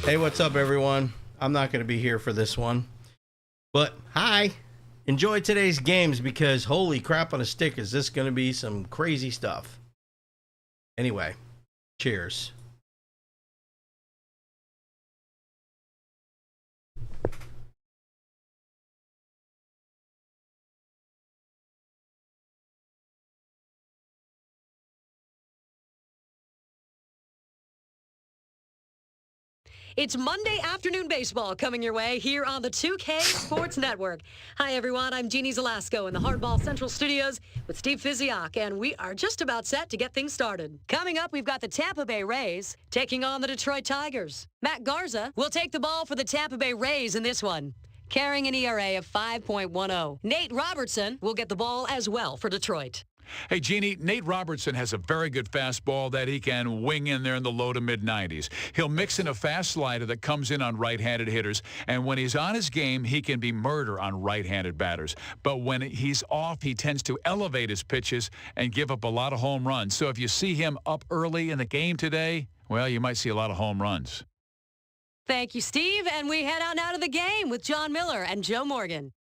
Hey, what's up, everyone? I'm not going to be here for this one, but hi. Enjoy today's games because holy crap on a stick, is this going to be some crazy stuff. Anyway, cheers. It's Monday afternoon baseball coming your way here on the 2K Sports Network. Hi, everyone. I'm Jeannie Zelasco in the Hardball Central Studios with Steve Fiziak, and we are just about set to get things started. Coming up, we've got the Tampa Bay Rays taking on the Detroit Tigers. Matt Garza will take the ball for the Tampa Bay Rays in this one, carrying an ERA of 5.10. Nate Robertson will get the ball as well for Detroit. Hey, Jeannie, Nate Robertson has a very good fastball that he can wing in there in the low to mid-90s. He'll mix in a fast slider that comes in on right-handed hitters, and when he's on his game, he can be murder on right-handed batters. But when he's off, he tends to elevate his pitches and give up a lot of home runs. So if you see him up early in the game today, well, you might see a lot of home runs. Thank you, Steve, and we head out now to the game with John Miller and Joe Morgan.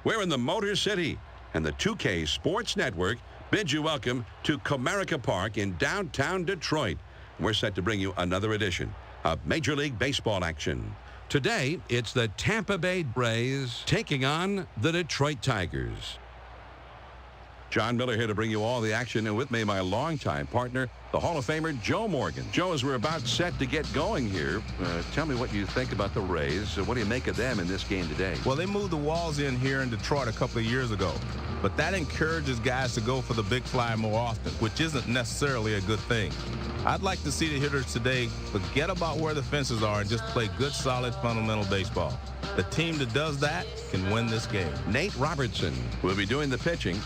We're in the Motor City, and the 2K Sports Network bids you welcome to Comerica Park in downtown Detroit. We're set to bring you another edition of Major League Baseball action. Today, it's the Tampa Bay Rays taking on the Detroit Tigers. John Miller here to bring you all the action, and with me, my longtime partner, the Hall of Famer, Joe Morgan. Joe, as we're about set to get going here, tell me what you think about the Rays. What do you make of them in this game today? Well, they moved the walls in here in Detroit a couple of years ago, but that encourages guys to go for the big fly more often, which isn't necessarily a good thing. I'd like to see the hitters today forget about where the fences are and just play good, solid, fundamental baseball. The team that does that can win this game. Nate Robertson will be doing the pitching.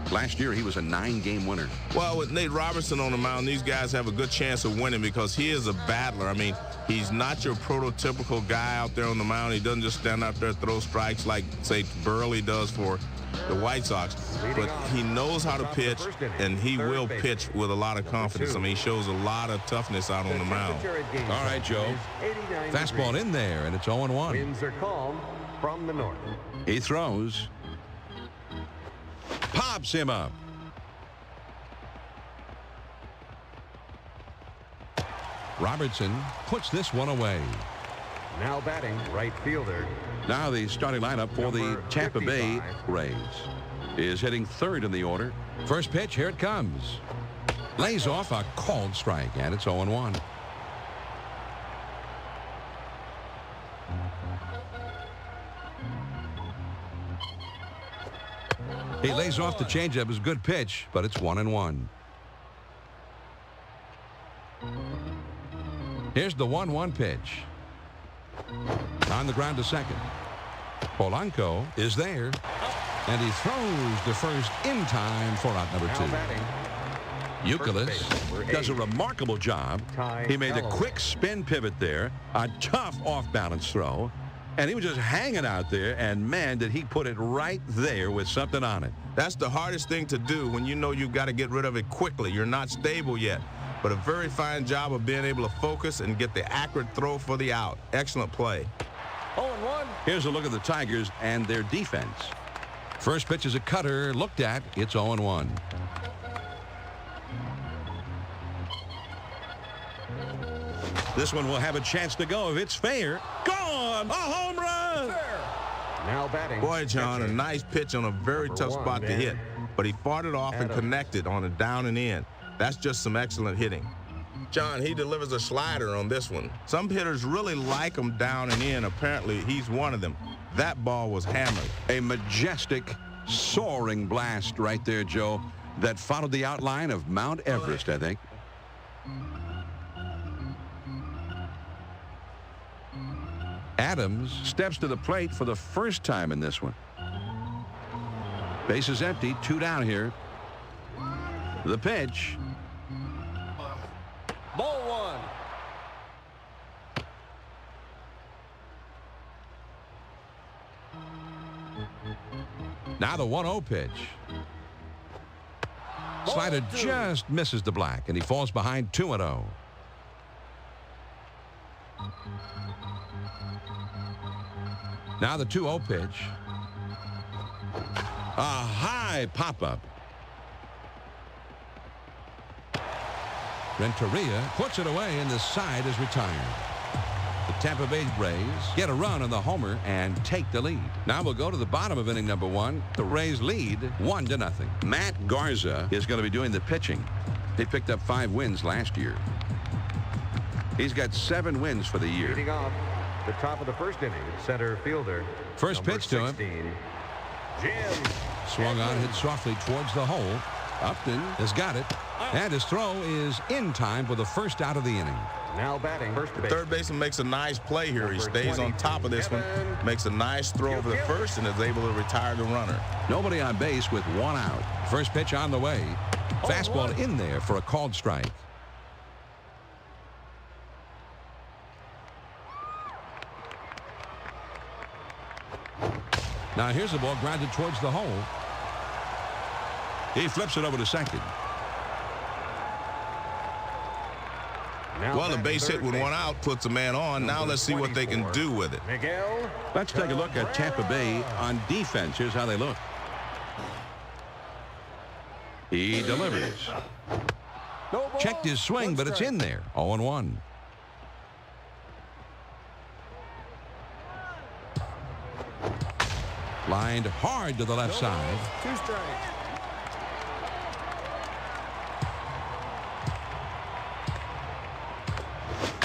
Last year, he was a 9-game winner. Well, with Nate Robertson on the mound, these guys have a good chance of winning because he is a battler. I mean, he's not your prototypical guy out there on the mound. He doesn't just stand out there and throw strikes like, say, Burley does for the White Sox. But he knows how to pitch, and he will pitch with a lot of confidence. I mean, he shows a lot of toughness out on the mound. All right, Joe. Fastball in there, and it's 0-1. Winds are calm from the north. He throws. Pops him up. Robertson puts this one away. Now batting right fielder. Now the starting lineup for the Tampa Bay Rays is hitting third in the order. First pitch, here it comes. Lays off a called strike, and it's 0-1. He lays off the changeup. Is a good pitch, but it's 1-1. Here's the 1-1 pitch. On the ground to second. Polanco is there, and he throws to first in time for out number 2. Youkilis does a remarkable job. He made a quick spin pivot there, a tough off-balance throw. And he was just hanging out there, and man, did he put it right there with something on it. That's the hardest thing to do when you know you've got to get rid of it quickly. You're not stable yet. But a very fine job of being able to focus and get the accurate throw for the out. Excellent play. 0-1. Here's a look at the Tigers and their defense. First pitch is a cutter. Looked at. It's 0-1. This one will have a chance to go if it's fair. Gone! A home run! Now batting. Boy, John, a catcher. nice pitch on a very Number tough one, spot to man. hit. But he fought it off and Adams. connected on a down and in. That's just some excellent hitting. John, he delivers a slider on this one. Some hitters really like him down and in. Apparently, he's one of them. That ball was hammered. A majestic, soaring blast right there, Joe, that followed the outline of Mount Everest, I think. Adams steps to the plate for the first time in this one. Base is empty, 2 down here. The pitch. Ball one. Now the 1-0 pitch. Slider just misses the black, and he falls behind 2-0. Now the 2-0 pitch. A high pop-up. Renteria puts it away, and the side is retired. The Tampa Bay Rays get a run on the homer and take the lead. Now we'll go to the bottom of inning number 1. The Rays lead 1-0. Matt Garza is going to be doing the pitching. He picked up 5 wins last year. He's got 7 wins for the year. Leading off the top of the first inning, center fielder. First number pitch to him. 16, Jim. Swung on, hit softly towards the hole. Upton has got it. And his throw is in time for the first out of the inning. Now batting first base. Third baseman makes a nice play here. He Number stays on top of this one, makes a nice throw over the first, and is able to retire the runner. Nobody on base with 1 out. First pitch on the way. Fastball in there for a called strike. Now here's the ball grounded towards the hole. He flips it over to second. Now Well, the batting base hit third with base. 1 out puts a man on. Now let's see what they can 24, do with it. Miguel. Let's take a look at Tampa Bay on defense. Here's how they look. He delivers. Checked his swing, but it's in there. 0-1. Lined hard to the left side. 2 strikes.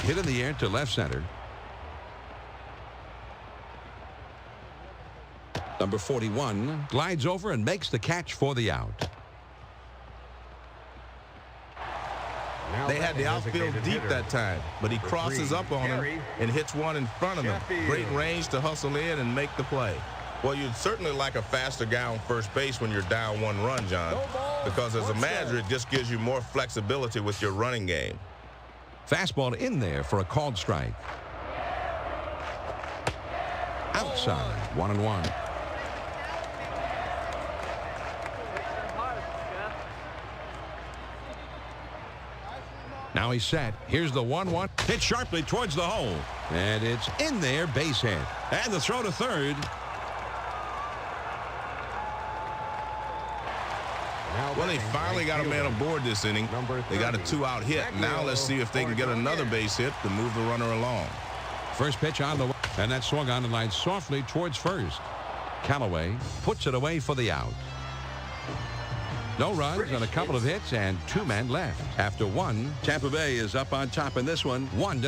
Hit in the air to left center. Number 41 glides over and makes the catch for the out. Now They had the batting outfield designated deep hitter. that time, but he Number crosses 3, up on Gary him and hits one in front of him. Sheffield. Great range to hustle in and make the play. Well, you'd certainly like a faster guy on first base when you're down 1 run, John, because as a manager, it just gives you more flexibility with your running game. Fastball in there for a called strike. Outside. 1-1. Now he's set. Here's the 1-1. Hit sharply towards the hole. And it's in there, base hit. And the throw to third. Now Well, they batting finally right got a man fielder. aboard this inning. Number They got a 30, 2-out hit. Now let's see if they can get another base hit to move the runner along. First pitch on the way. And that swung on and lined softly towards first. Callaway puts it away for the out. No runs and a couple of hits and 2 men left. After 1, Tampa Bay is up on top in this one, 1-0.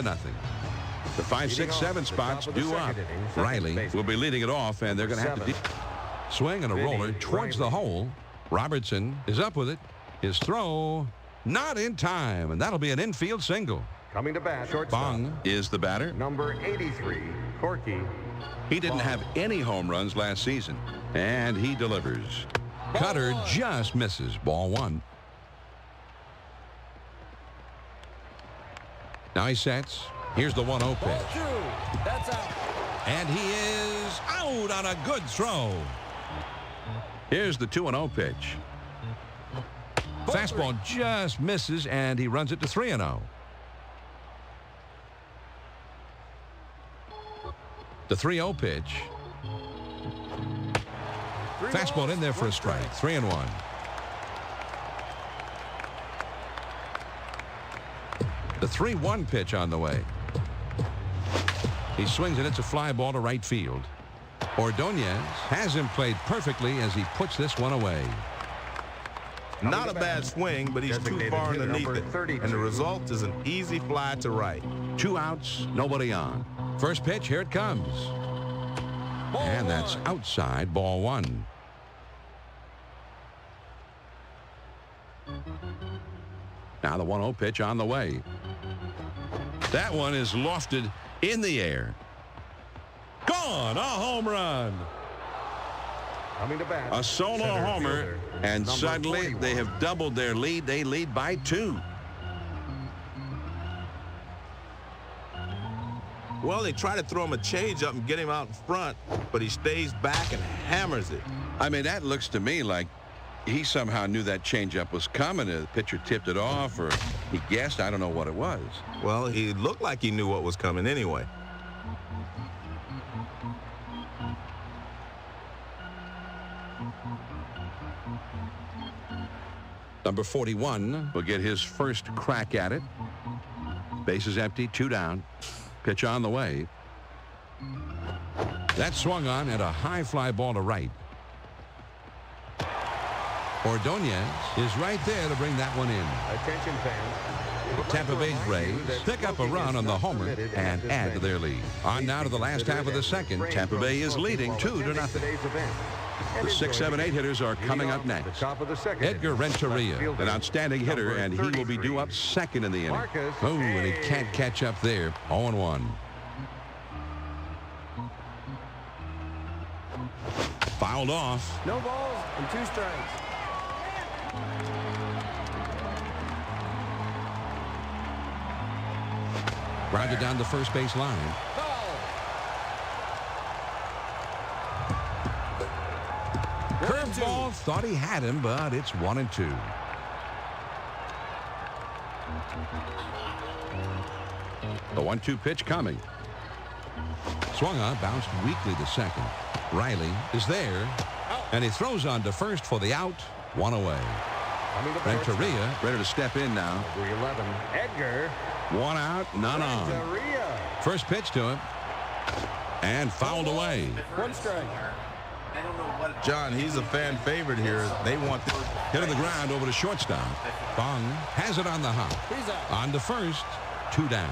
The 5, 6, 7 spots due up. Riley will be leading it off, and they're going to have to swing and a roller towards the hole. Robertson is up with it. His throw not in time, and that'll be an infield single. Coming to bat, shortstop. Bong is the batter. Number 83, Corky. He didn't have any home runs last season, and he delivers. Cutter just misses. Ball 1. Now he sets. Here's the 1-0 pitch. That's out. And he is out on a good throw. Here's the 2-0 pitch. Fastball just misses, and he runs it to 3-0. The 3-0 pitch. Fastball in there for a strike. 3-1. The 3-1 pitch on the way. He swings and it's a fly ball to right field. Ordonez has him played perfectly as he puts this one away. Not a bad swing, but he's too far underneath it. And the result is an easy fly to right. 2 outs, nobody on. First pitch, here it comes. And that's outside, ball 1. Now the 1-0 pitch on the way. That one is lofted in the air. Gone, a home run. A solo homer, and suddenly they have doubled their lead. They lead by 2. Well, they try to throw him a changeup and get him out in front, but he stays back and hammers it. I mean, that looks to me like he somehow knew that changeup was coming. The pitcher tipped it off, or he guessed. I don't know what it was. Well, he looked like he knew what was coming anyway. Number 41 will get his first crack at it. Bases empty, 2 down. Pitch on the way. That swung on at a high fly ball to right. Ordonez is right there to bring that one in. Attention fans. Tampa Bay Rays pick up a run on the homer and add to their lead. On now to the last half of the second. Tampa Bay is leading 2-0. The 6, 7, 8 hitters are coming up next. Edgar Renteria, an outstanding hitter, and he will be due up second in the inning. Oh, and he can't catch up there. 0-1. Fouled off. No balls and 2 strikes. Grounded down the first base line. Curveball, thought he had him, but it's 1-2. The 1-2 pitch coming. Swung on, bounced weakly to second. Riley is there, and he throws on to first for the out. 1 away. Renteria ready to step in now. Number 11, Edgar. 1 out, none on. Renteria. First pitch to him, and fouled away. 1 strike. John, he's a fan favorite here. They want this. Hit on the ground over to shortstop. Bong has it on the hop. On to first, 2 down.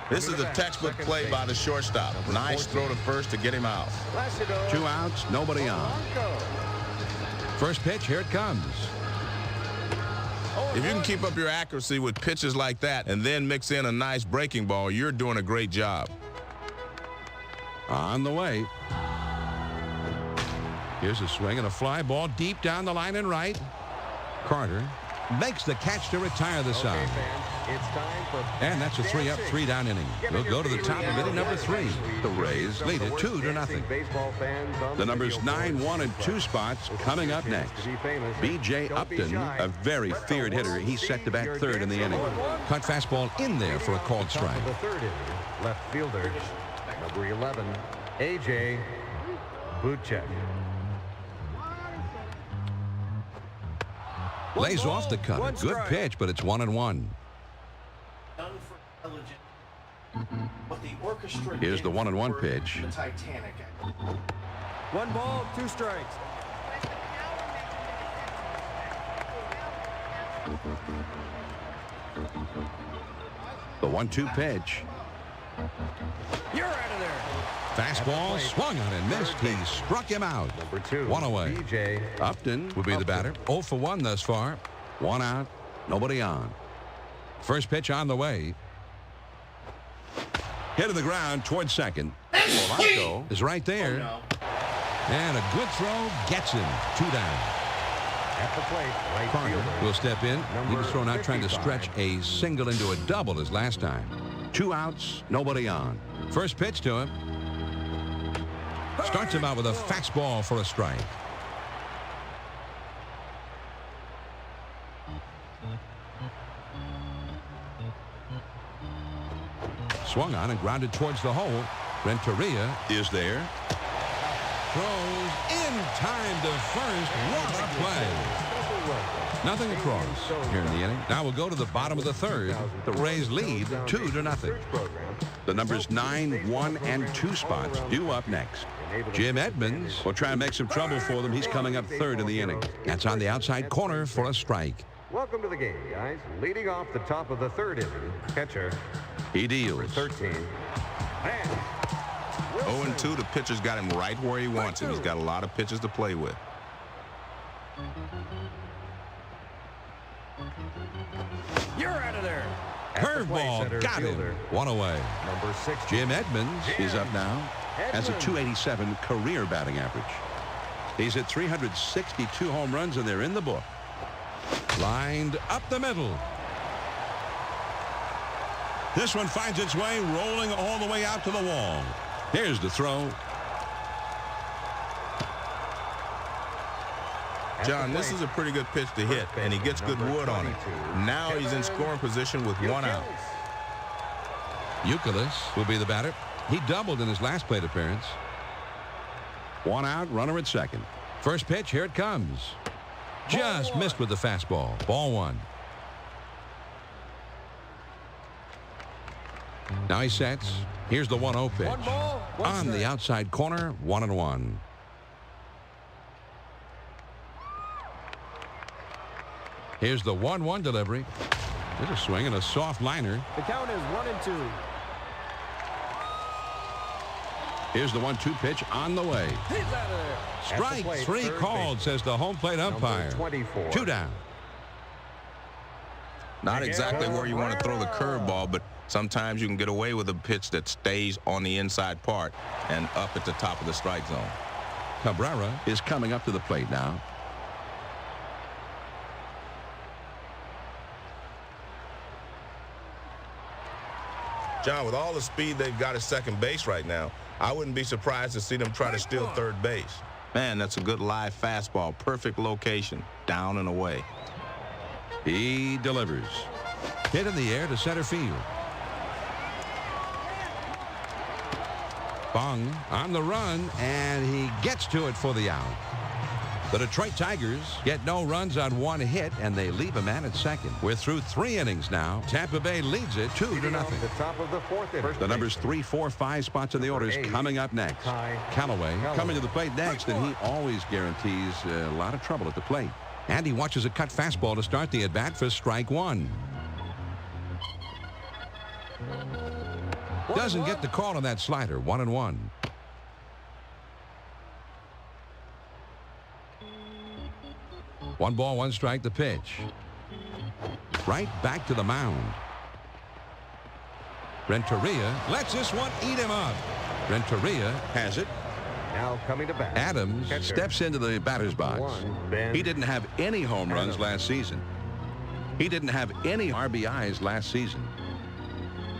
This is a textbook play by the shortstop. Nice throw to first to get him out. 2 outs, nobody on. First pitch, here it comes. If you can keep up your accuracy with pitches like that and then mix in a nice breaking ball, you're doing a great job. On the way. Here's a swing and a fly ball deep down the line and right. Carter makes the catch to retire the side. It's time for And that's a 3-up, 3-down inning. We'll go to the top of inning number 3. The Rays lead it 2-0. The numbers 9, 1, and 2 spots coming up next. B.J. Upton, a very feared hitter. He's set to bat third in the inning. Cut fastball in there for a called strike. The 3rd inning, left fielder, number 11, A.J. Butchek. Lays off the cutter. Good pitch, but it's 1-1. Here's the 1-1 pitch. The Titanic. 1 ball, 2 strikes. The 1-2 pitch. You're out of there. Fastball swung on and missed. He struck him out. Number 2, 1 away. B.J. Upton would be the batter. 0 for 1 thus far. 1 out, nobody on. First pitch on the way. Hit to the ground towards second. Polanco is right there. Oh, no. And a good throw gets him. 2 down. At the plate, right Carter fielder. will step in. He was thrown out trying to stretch a single into a double as last time. 2 outs, nobody on. First pitch to him. Starts him out with a fastball for a strike. Swung on and grounded towards the hole. Renteria is there. throws in time to first. What a play. Nothing across here in the inning. Now we'll go to the bottom of the third. The Rays lead 2-0. The numbers 9, 1, and 2 spots due up next. Jim Edmonds will try and make some trouble for them. He's coming up third in the inning. That's on the outside corner for a strike. Welcome to the game, guys. Leading off the top of the third inning, catcher. He deals. 13. 0-2, the pitcher's got him right where he wants him. He's got a lot of pitches to play with. You're out of there. Curveball got him. One away. Number 6. Jim Edmonds is up now. Has a .287 career batting average. He's hit 362 home runs, and they're in the book. Lined up the middle. This one finds its way rolling all the way out to the wall. Here's the throw. John, this is a pretty good pitch to hit, and he gets good wood on it. Now he's in scoring position with 1 out. Youkilis will be the batter. He doubled in his last plate appearance. 1 out, runner at second. First pitch, here it comes. Just missed with the fastball. Ball 1. Now he sets. Here's the 1-0 pitch. On the outside corner, 1-1. Here's the 1-1 delivery. There's a swing and a soft liner. The count is 1-2. Here's the 1-2 pitch on the way. He's out of there. Strike plate, 3 called, says the home plate umpire. 24. 2 down. Not exactly where you want to throw the curveball, but sometimes you can get away with a pitch that stays on the inside part and up at the top of the strike zone. Cabrera is coming up to the plate now. John, with all the speed they've got at second base right now, I wouldn't be surprised to see them try to steal third base. Man, that's a good live fastball. Perfect location. Down and away. He delivers. Hit in the air to center field. Bung on the run, and he gets to it for the out. The Detroit Tigers get no runs on 1 hit, and they leave a man at second. We're through 3 innings now. Tampa Bay leads it 2-0. The top of the 4th inning. The numbers 3, 4, 5 spots in the orders coming up next. Callaway coming to the plate next, and he always guarantees a lot of trouble at the plate. And he watches a cut fastball to start the at-bat for strike 1. Doesn't get the call on that slider. 1-1. One ball, 1 strike, the pitch. Right back to the mound. Renteria lets this one eat him up. Renteria has it. Now coming to bat. Adams catcher. steps into the batter's box. He didn't have any home runs last season. He didn't have any RBIs last season.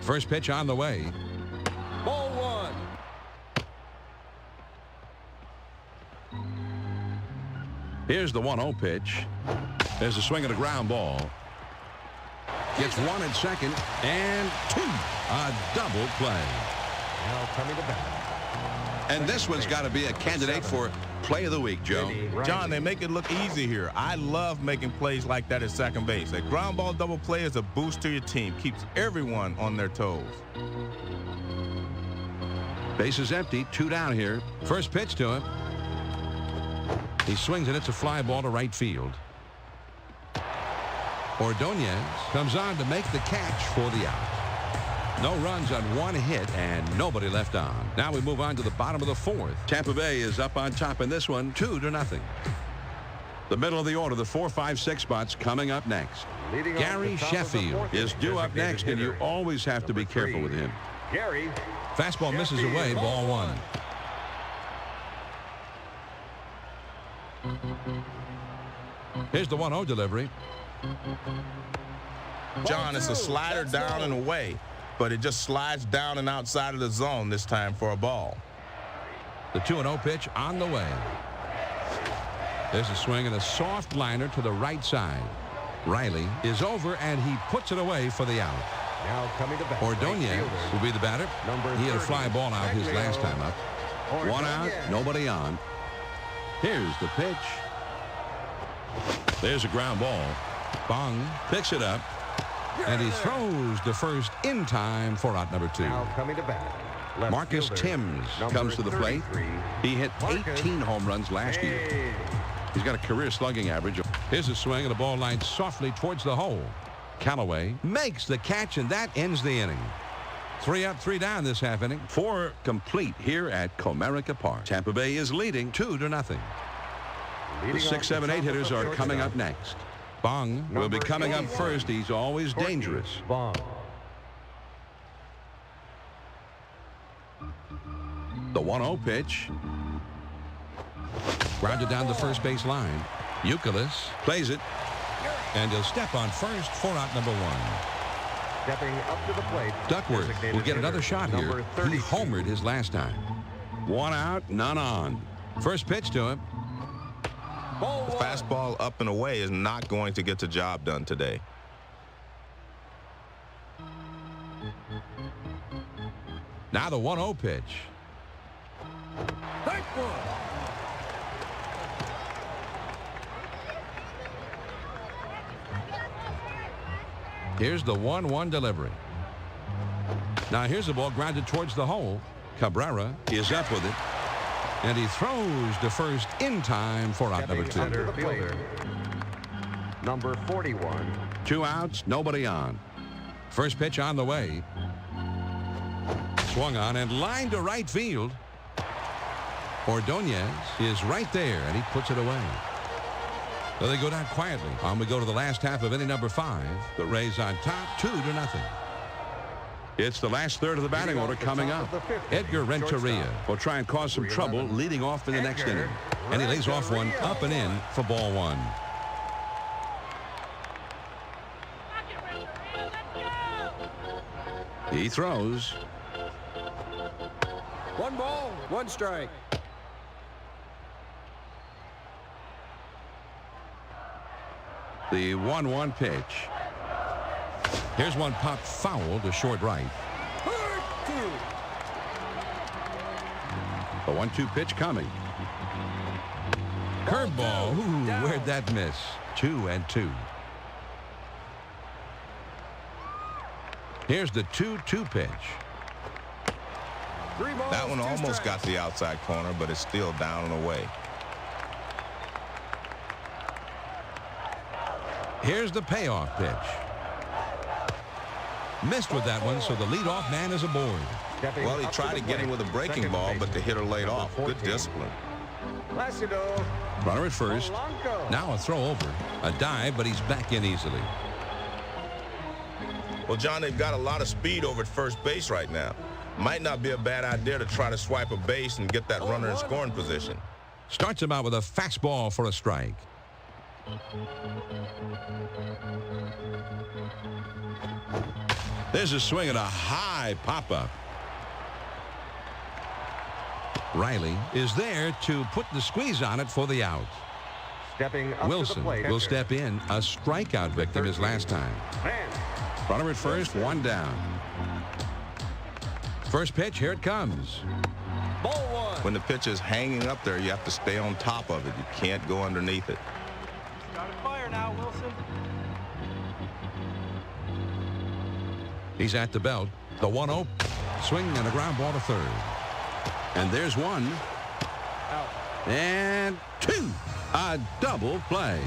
First pitch on the way. Ball 1. Here's the 1-0 pitch. There's a swing at a ground ball. Gets 1 at second and 2. A double play. Now coming to bat. And this one's got to be a candidate for play of the week, Joe. John, they make it look easy here. I love making plays like that at second base. A ground ball double play is a boost to your team. Keeps everyone on their toes. Base is empty. 2 down here. First pitch to him. He swings and it's a fly ball to right field. Ordonez comes on to make the catch for the out. No runs on 1 hit and nobody left on. Now we move on to the bottom of the 4th. Tampa Bay is up on top in this one, 2-0. The middle of the order, the 4, 5, 6 spots coming up next. Gary Sheffield is due up next, and you always have to be careful with him. Gary. Fastball misses away, ball 1. Here's the 1-0 delivery. John, it's a slider down and away, but it just slides down and outside of the zone this time for a ball. The 2-0 pitch on the way. There's a swing and a soft liner to the right side. Riley is over, and he puts it away for the out. Now coming to bat. Ordonez will be the batter. He had a fly ball out his last time up. One out, nobody on. Here's the pitch. There's a ground ball. Bong picks it up, and he throws to first in time for out number 2. Now coming to bat, left Marcus fielder, Timms number comes to the plate. 33, He hit Marcus 18 home runs last year. Hayes. He's got a career slugging average. Here's a swing, and the ball lined softly towards the hole. Callaway makes the catch, and that ends the inning. 3 up, 3 down this half inning. 4 complete here at Comerica Park. Tampa Bay is leading 2-0. The 6, 7, 8 hitters are coming up next. Bong will be coming up first. He's always dangerous. Bong. The 1-0 pitch. Grounded down the first base line. Youkilis plays it, and he'll step on first for out number 1. Stepping up to the plate. Duckworth designated will get another hitter, shot number here. 32. He homered his last time. 1 out, none on. First pitch to him. The fastball up and away is not going to get the job done today. Now the 1-0 pitch. Here's the 1-1 delivery. Now here's the ball grounded towards the hole. Cabrera is up with it, and he throws to first in time for out number 2. Center fielder, number 41. 2 outs, nobody on. First pitch on the way. Swung on and lined to right field. Ordonez is right there, and he puts it away. So they go down quietly. On we go to the last half of inning number 5. The Rays on top, 2-0. It's the last third of the batting order coming up. Edgar Renteria will try and cause some trouble leading off in the next inning. And he lays off one up and in for ball 1. He throws. 1 ball, 1 strike. The 1-1 pitch. Here's one popped foul to short right. The 1-2 pitch coming. Curveball. Ooh, where'd that miss? 2-2. Here's the 2-2 pitch. That one almost got the outside corner, but it's still down and away. Here's the payoff pitch. Missed with that one, so the leadoff man is aboard. Well, he tried to get him with a breaking ball, but the hitter laid off. Good discipline. Runner at first. Now a throw over. A dive, but he's back in easily. Well, John, they've got a lot of speed over at first base right now. Might not be a bad idea to try to swipe a base and get that runner in scoring position. Starts him out with a fastball for a strike. There's a swing and a high pop-up. Riley is there to put the squeeze on it for the out. Stepping up Wilson to the plate. will step in, a strikeout victim his last time. Runner at first, 1 down. First pitch, here it comes. When the pitch is hanging up there, you have to stay on top of it. You can't go underneath it. Fire now, Wilson. He's at the belt. The 1-0 swing and a ground ball to third. And there's 1. And 2. A double play.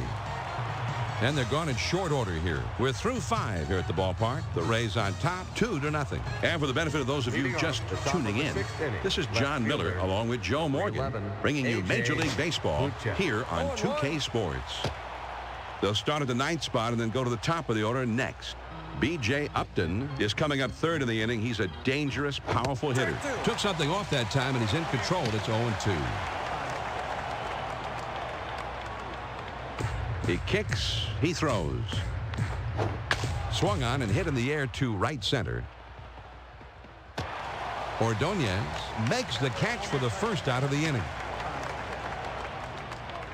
And they're gone in short order here. We're through 5 here at the ballpark. The Rays on top, 2-0. And for the benefit of those of you just tuning in, this is John Miller along with Joe Morgan, bringing you Major League Baseball here on 2K Sports. They'll start at the 9th spot and then go to the top of the order next. B.J. Upton is coming up third in the inning. He's a dangerous, powerful hitter. Took something off that time, and he's in control. It's 0-2. He kicks, he throws. Swung on and hit in the air to right center. Ordonez makes the catch for the first out of the inning.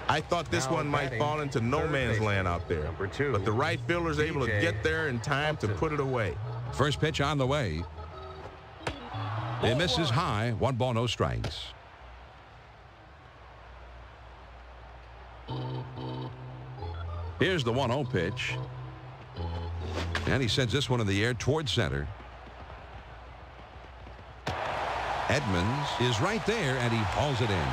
I thought this one might fall into no man's land out there. But the right fielder's able to get there in time to put it away. First pitch on the way. It misses high. 1 ball, no strikes. Here's the 1-0 pitch. And he sends this one in the air towards center. Edmonds is right there, and he hauls it in.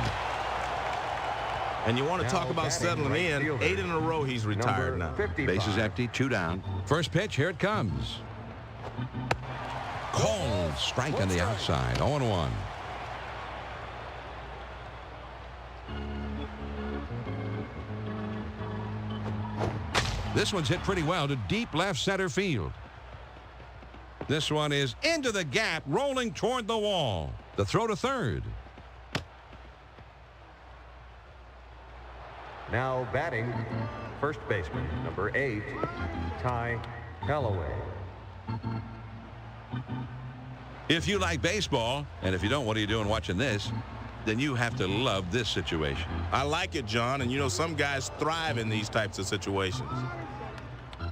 And you want to Now talk about batting settling right in. fielder. 8 in a row he's retired now. 55. Bases empty, 2 down. First pitch, here it comes. Called strike on the outside, 0-1. This one's hit pretty well to deep left center field. This one is into the gap, rolling toward the wall. The throw to third. Now batting, first baseman, number 8, Ty Callaway. If you like baseball, and if you don't, what are you doing watching this? Then you have to love this situation. I like it, John, and you know some guys thrive in these types of situations.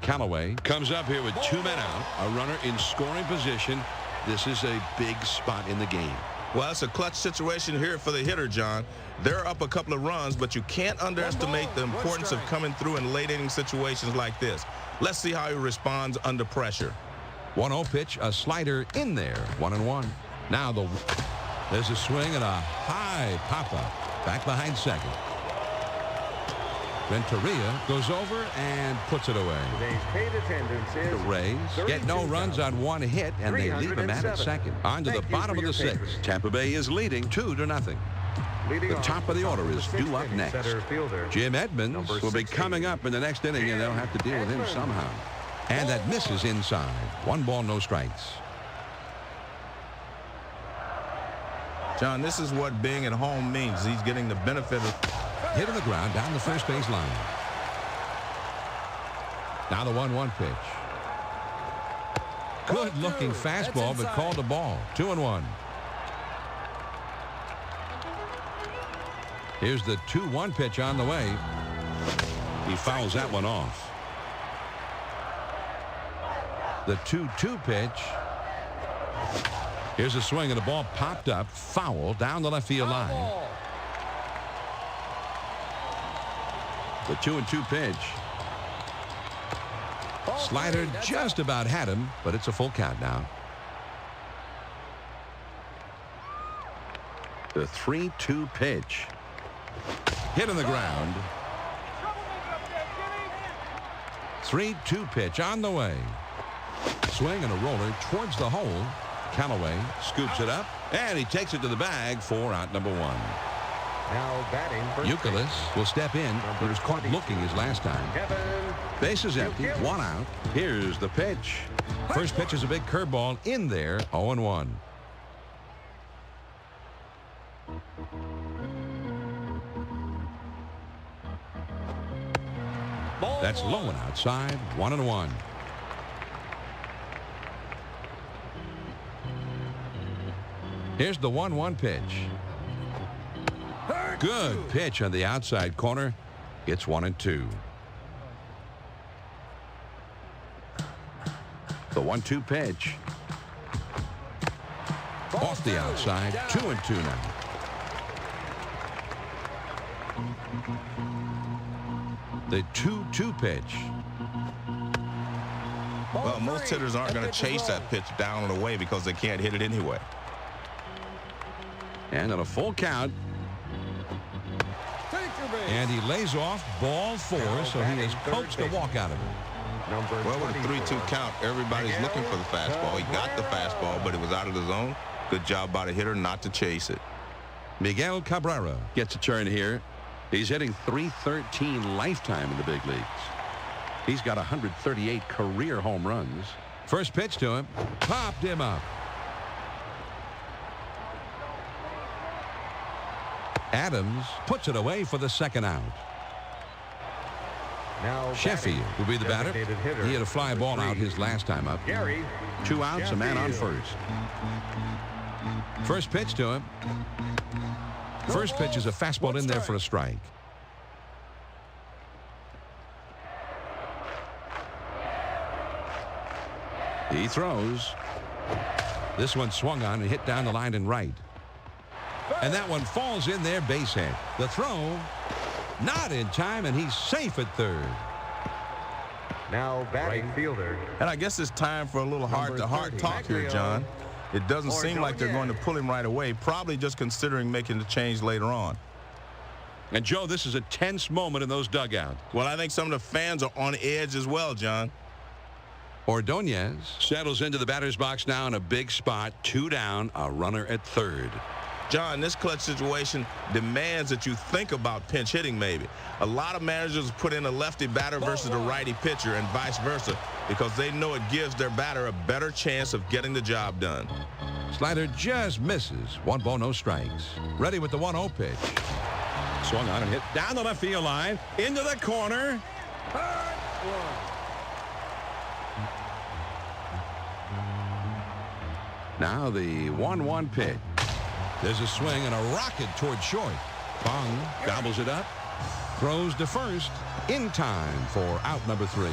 Callaway comes up here with 2 men out, a runner in scoring position. This is a big spot in the game. Well, it's a clutch situation here for the hitter, John. They're up a couple of runs, but you can't underestimate the importance of coming through in late inning situations like this. Let's see how he responds under pressure. 1-0 pitch, a slider in there, 1-1. Now there's a swing and a high pop-up back behind second. Renteria goes over and puts it away. Today's paid attendance is The Rays get no runs on 1 hit, and they leave him at second. On to the bottom of the 6th. Tampa Bay is leading 2-0. leading The off top of the order the is 6th due up inning next. center fielder, Jim Edmonds number will be 16. coming up in the next inning, and they'll have to deal with him somehow. And that misses inside. 1 ball, no strikes. John, this is what being at home means. He's getting the benefit of... Hit on the ground down the first base line. Now the 1-1 pitch. Good looking fastball, but called a ball. 2-1. Here's the 2-1 pitch on the way. He fouls that one off. The 2-2 pitch. Here's a swing, and the ball popped up, foul down the left field line. The 2-2 pitch. Slider just about had him, but it's a full count now. The 3-2 pitch. Hit on the ground. 3-2 pitch on the way. Swing and a roller towards the hole. Callaway scoops it up, and he takes it to the bag for out number 1. Now batting first Youkilis base, will step in. He was caught looking his last time. Kevin. Bases empty, 1 out. Here's the pitch. First pitch is a big curveball in there, 0-1. That's low and outside, 1-1. Here's the 1-1 pitch. Good pitch on the outside corner. It's 1-2. The 1-2 pitch. Off the outside, 2-2 now. The 2-2 pitch. Well, most hitters aren't going to chase that pitch down and away because they can't hit it anyway. And on a full count. And he lays off ball 4, so he has coaxed a walk out of it. Well, with a 3-2 count, everybody's looking for the fastball. He got the fastball, but it was out of the zone. Good job by the hitter not to chase it. Miguel Cabrera gets a turn here. He's hitting .313 lifetime in the big leagues. He's got 138 career home runs. First pitch to him. Popped him up. Adams puts it away for the 2nd out. Now Sheffield will be the batter. He had a fly ball out his last time up. Gary. 2 outs, a man on first. First pitch to him. First pitch is a fastball in there for a strike. He throws. This one swung on and hit down the line and right. And that one falls in there, base hit. The throw, not in time, and he's safe at third. Now batting right fielder. And I guess it's time for a little heart-to-heart talk here, John. It doesn't seem like they're going to pull him right away, probably just considering making the change later on. And, Joe, this is a tense moment in those dugouts. Well, I think some of the fans are on edge as well, John. Ordonez settles into the batter's box now in a big spot. 2 down, a runner at third. John, this clutch situation demands that you think about pinch hitting maybe. A lot of managers put in a lefty batter versus a righty pitcher and vice versa because they know it gives their batter a better chance of getting the job done. Slider just misses. 1 ball, no strikes. Ready with the 1-0 pitch. Swung on and hit down the left field line. Into the corner. Now the 1-1 pitch. There's a swing and a rocket toward short. Bong gobbles it up. Throws to first in time for out number 3.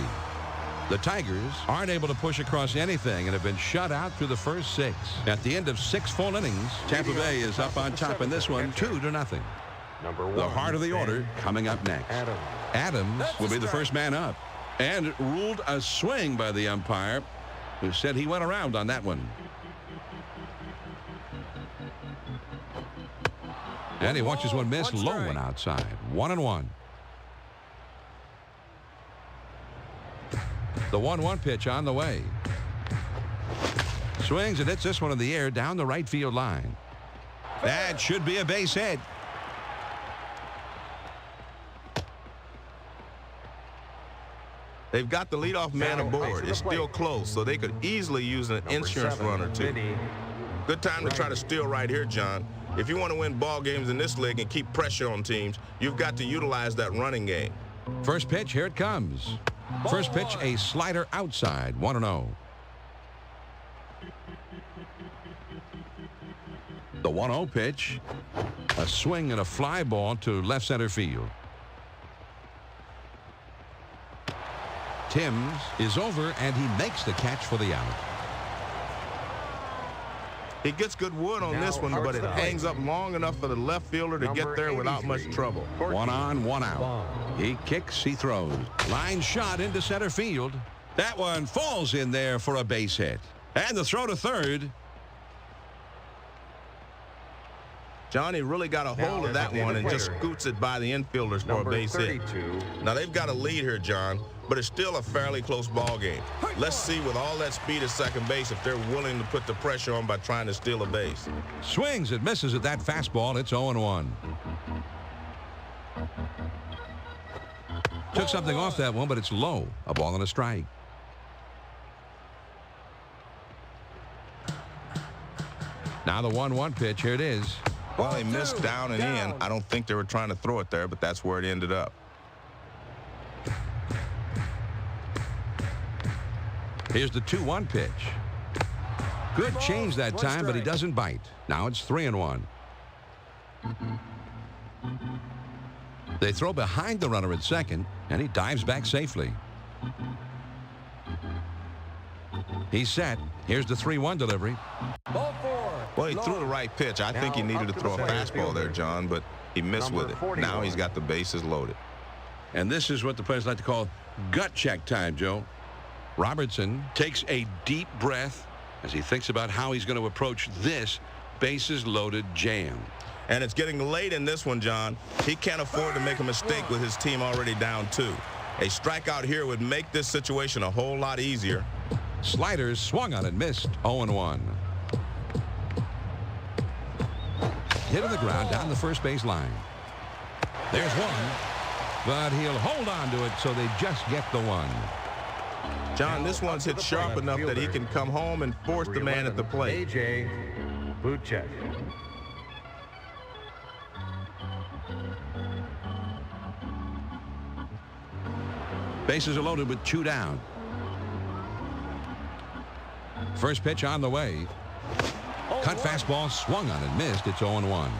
The Tigers aren't able to push across anything and have been shut out through the first 6. At the end of 6 full innings, Tampa Bay is up on top in this one 2-0. The heart of the order coming up next. Adams will be the first man up and ruled a swing by the umpire, who said he went around on that one. And he watches one miss, low one outside. 1-1. The 1-1 pitch on the way. Swings and hits this one in the air down the right field line. That should be a base hit. They've got the leadoff man aboard. It's still close, so they could easily use an insurance run or two. Good time to try to steal right here, John. If you want to win ball games in this league and keep pressure on teams, you've got to utilize that running game. First pitch, here it comes. First pitch, a slider outside, 1-0. The 1-0 pitch, a swing and a fly ball to left center field. Timms is over, and he makes the catch for the out. He gets good wood on this one, but it hangs up long enough for the left fielder to get there without much trouble. 1 on, 1 out. He kicks, he throws. Line shot into center field. That one falls in there for a base hit. And the throw to third. Johnny really got a hold of that one and just scoots it by the infielders for a base hit. Now they've got a lead here, John, but it's still a fairly close ball game. Let's see with all that speed at second base if they're willing to put the pressure on by trying to steal a base. Swings and misses at that fastball. It's 0-1. Took something off that one, but it's low. A ball and a strike. Now the 1-1 pitch. Here it is. Well, they missed down and in. I don't think they were trying to throw it there, but that's where it ended up. Here's the 2-1 pitch. Good change that time, but he doesn't bite. Now it's 3-1. They throw behind the runner at second, and he dives back safely. He's set. Here's the 3-1 delivery. Well, he threw the right pitch. I think he needed to throw a fastball there, John, but he missed with it. Now he's got the bases loaded. And this is what the players like to call gut check time, Joe. Robertson takes a deep breath as he thinks about how he's going to approach this bases loaded jam. And it's getting late in this one, John. He can't afford to make a mistake with his team already down 2. A strikeout here would make this situation a whole lot easier. Sliders swung on and missed. 0-1. Hit on the ground down the first base line. There's one, but he'll hold on to it, so they just get the one. John, this one's hit sharp enough that he can come home and force the man at the plate. A.J. Buchek. Bases are loaded with 2 down. First pitch on the way. Cut fastball, swung on and missed. It's 0-1.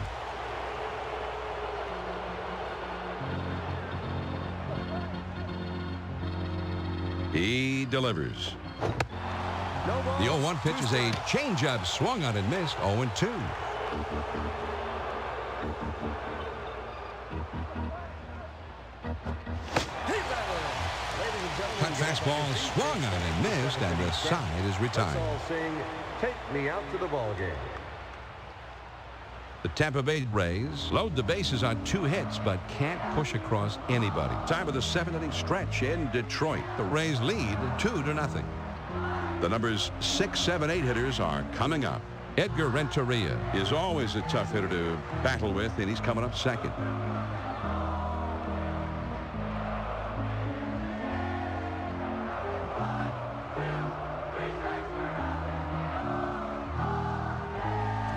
He delivers. The 0-1 pitch is a changeup, swung on and missed. 0-2. – Cut fastball swung on and missed, and the side is retired. Take me out to the ball game. The Tampa Bay Rays load the bases on 2 hits, but can't push across anybody. Time of the 7th-inning stretch in Detroit. The Rays lead 2-0. The numbers 6, 7, 8 hitters are coming up. Edgar Renteria is always a tough hitter to battle with, and he's coming up second.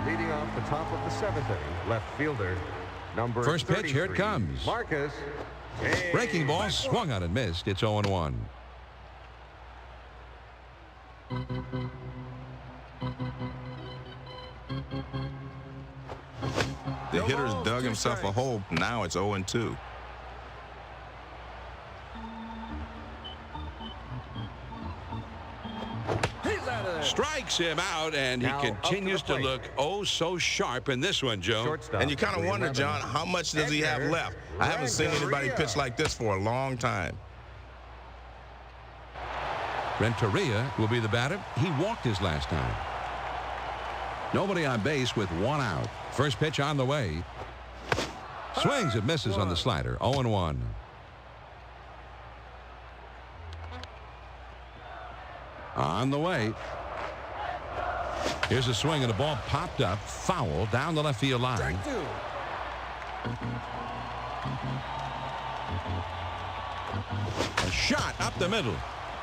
Leading off the top of the 7th inning, left fielder, number First pitch, here it 33, comes. Marcus. Breaking ball swung on and missed. It's 0-1. The hitter's dug himself a hole. Now it's 0-2. Strikes him out, and he Now continues up to to the look oh so sharp in this one, Joe. Shortstop, And you kind of wonder, 11, John, how much does he have Edgar left? I haven't seen anybody Renteria. pitch like this for a long time. Renteria will be the batter. He walked his last time. Nobody on base with 1 out. First pitch on the way. Swings and misses on the slider. 0-1. On the way. Here's a swing, and the ball popped up. Foul down the left field line. A shot up the middle.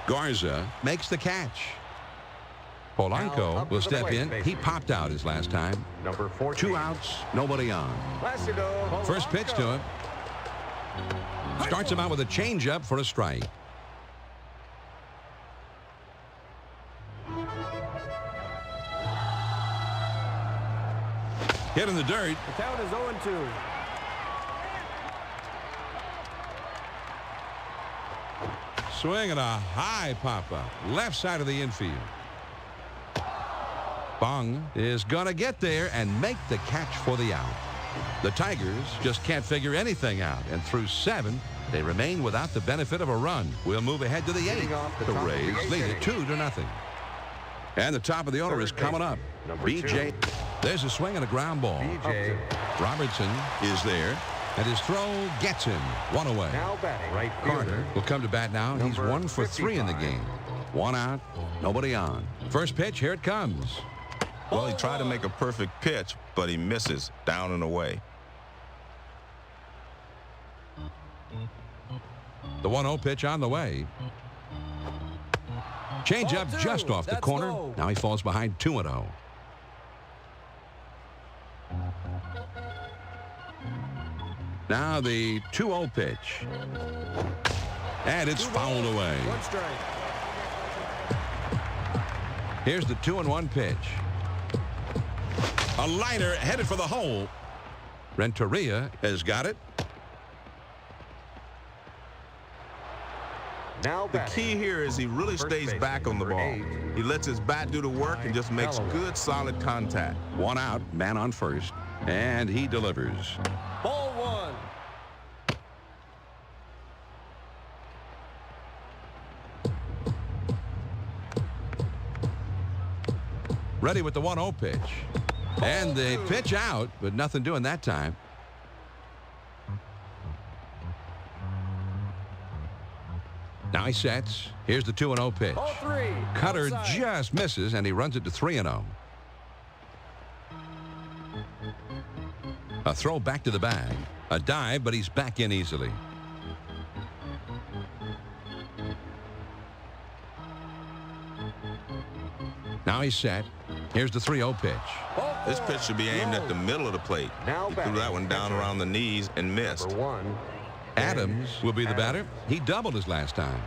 Garza makes the catch. Now Polanco up will to the step plate, in. bases. He popped out his last time. Number 14. 2 outs, nobody on. Placido First pitch to him. Starts him out with a changeup for a strike. Hit in the dirt. The count is 0-2. Swing and a high pop-up. Left side of the infield. Bong is going to get there and make the catch for the out. The Tigers just can't figure anything out, and through 7, they remain without the benefit of a run. We'll move ahead to the 8th. off the The top of the Rays 8th lead it inning. 2-0. And the top of the order Third is coming up. baseman, number B.J. 2. There's a swing and a ground ball. BJ. Robertson is there, and his throw gets him. 1 away. Now batting. Right Carter fielder. will come to bat now. He's Number 1 for 3 in the 55. game. 1 out, nobody on. First pitch, here it comes. Well, he tried to make a perfect pitch, but he misses down and away. The 1-0 pitch on the way. Change up just off the That's corner. low. Now he falls behind 2-0. Now the 2-0 pitch. And it's fouled away. 1 strike. Here's the 2-1 pitch. A liner headed for the hole. Renteria has got it. Now The batting. key here is he really First stays baseman, back on the number ball. 8. He lets his bat do the work and just makes Callaway. good, solid contact. 1 out, man on first. And he delivers. Ball 1. Ready with the 1-0 pitch. And they pitch out, but nothing doing that time. Now he sets. Here's the 2-0 pitch. Ball 3. Cutter Outside. just misses, and he runs it to 3-0. A throw back to the bag. A dive, but he's back in easily. Now he's set. Here's the 3-0 pitch. Ball 4. This pitch should be aimed at the middle of the plate. Now He threw that batting. one down around the knees and missed. Number 1. Adams will be the batter. He doubled his last time.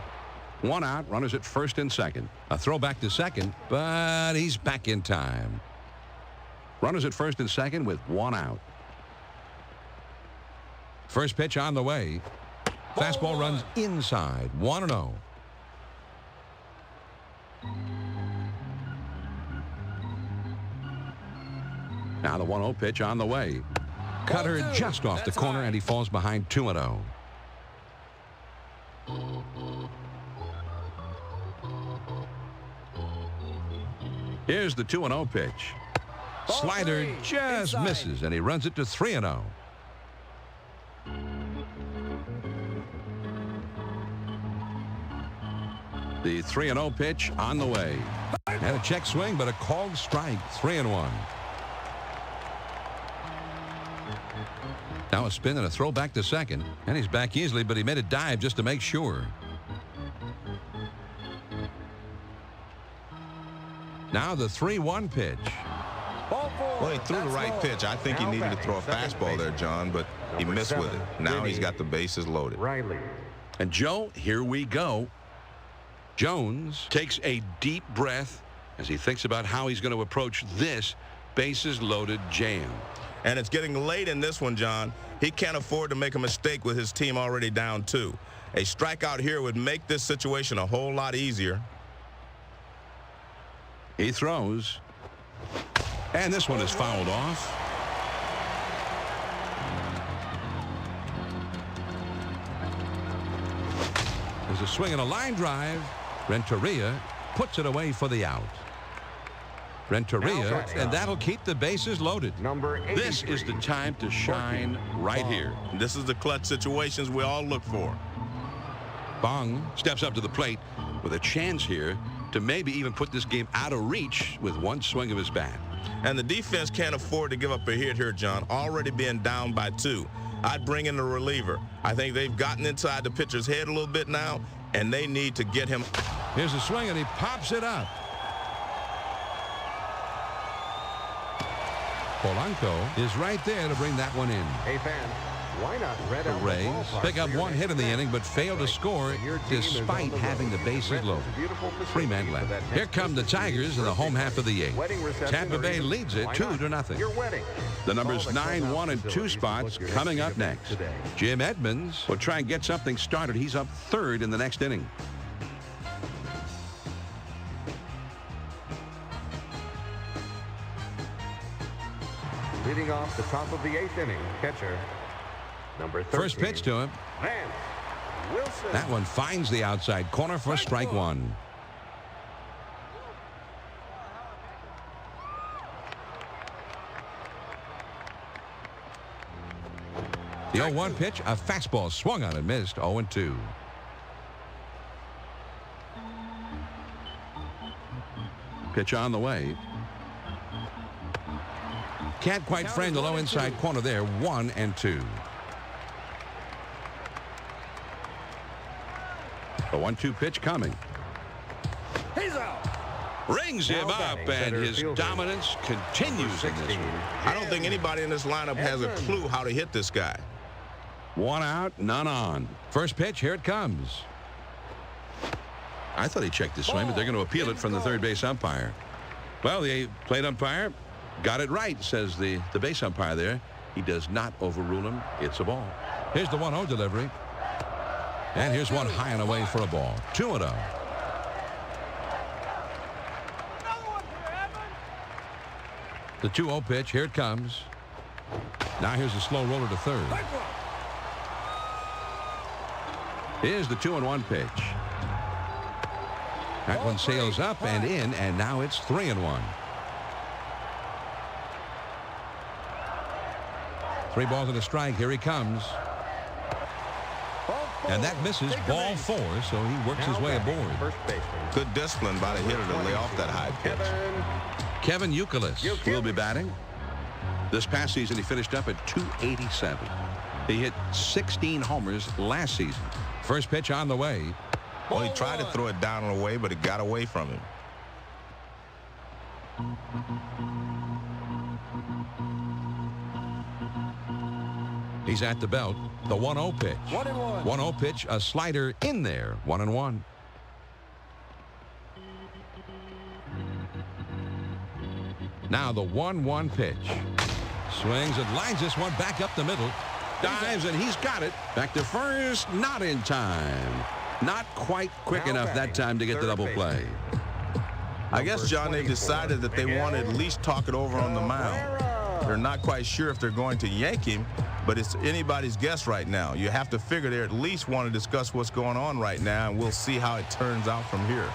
1 out, runners at first and second. A throw back to second, but he's back in time. Runners at first and second with 1 out. First pitch on the way. Fastball runs inside. 1-0. Now the 1-0 pitch on the way. Cutter just off the That's corner, high. and he falls behind 2-0. Here's the 2-0 pitch. Slider just misses, and he runs it to 3-0. The 3-0 pitch on the way. And a check swing, but a called strike. 3-1. Now a spin and a throw back to second. And he's back easily, but he made a dive just to make sure. Now the 3-1 pitch. Well, he threw the right pitch. I think he needed to throw a fastball there, John, but he missed with it. Now he's got the bases loaded. Riley. And Joe, here we go. Jones takes a deep breath as he thinks about how he's going to approach this bases-loaded jam. And it's getting late in this one, John. He can't afford to make a mistake with his team already down 2. A strikeout here would make this situation a whole lot easier. He throws. And this one is fouled off. There's a swing and a line drive. Renteria puts it away for the out. Renteria, and that'll keep the bases loaded. This is the time to shine right here. This is the clutch situations we all look for. Bong steps up to the plate with a chance here to maybe even put this game out of reach with one swing of his bat. And the defense can't afford to give up a hit here, John, already being down by 2. I'd bring in the reliever. I think they've gotten inside the pitcher's head a little bit now, and they need to get him. Here's a swing, and he pops it up. Polanco is right there to bring that one in. Hey, fans, why not red out The Rays pick up one hit in the inning, but fail to score despite having the bases loaded. 3 men left. Here come the Tigers in the home half of the 8th. Tampa Bay leads it 2-0. The numbers 9, 1, and 2 spots coming up next. Jim Edmonds will try and get something started. He's up 3rd in the next inning. Leading off the top of the 8th inning, catcher number 13. First pitch to him. Wilson. That one finds the outside corner for strike 1. The 0-1 pitch, a fastball swung on and missed. 0-2. Pitch on the way. Can't quite frame the low inside corner there. 1-2. The 1-2 pitch coming. He's out. Rings him up, and his dominance continues in this one. I don't think anybody in this lineup has a clue how to hit this guy. 1 out, none on. First pitch, here it comes. I thought he checked his swing, but they're going to appeal it from the third base umpire. Well, the plate umpire got it right, says the base umpire there. He does not overrule him. It's a ball. Here's the 1-0 delivery. And here's one high and away for a ball. 2-0. The 2-0 pitch. Here it comes. Now here's a slow roller to third. Here's the 2-1 pitch. That one sails up and in, and now it's 3-1. 3 balls and a strike. Here he comes. And that misses. Ball 4, so he works his way aboard. Good discipline by the hitter to lay off that high pitch. Kevin Youkilis will be batting. This past season, he finished up at 287. He hit 16 homers last season. First pitch on the way. Well, he tried to throw it down and away, but it got away from him. He's at the belt. The 1-0 pitch. 1-1. 1-0 pitch, a slider in there. 1-1. Now the 1-1 pitch. Swings and lines this one back up the middle. Dives, and he's got it. Back to first, not in time. Not quite quick enough that time to get the double play. I guess, John, they've decided that they want to at least talk it over on the mound. They're not quite sure if they're going to yank him, but it's anybody's guess right now. You have to figure they at least want to discuss what's going on right now, and we'll see how it turns out from here.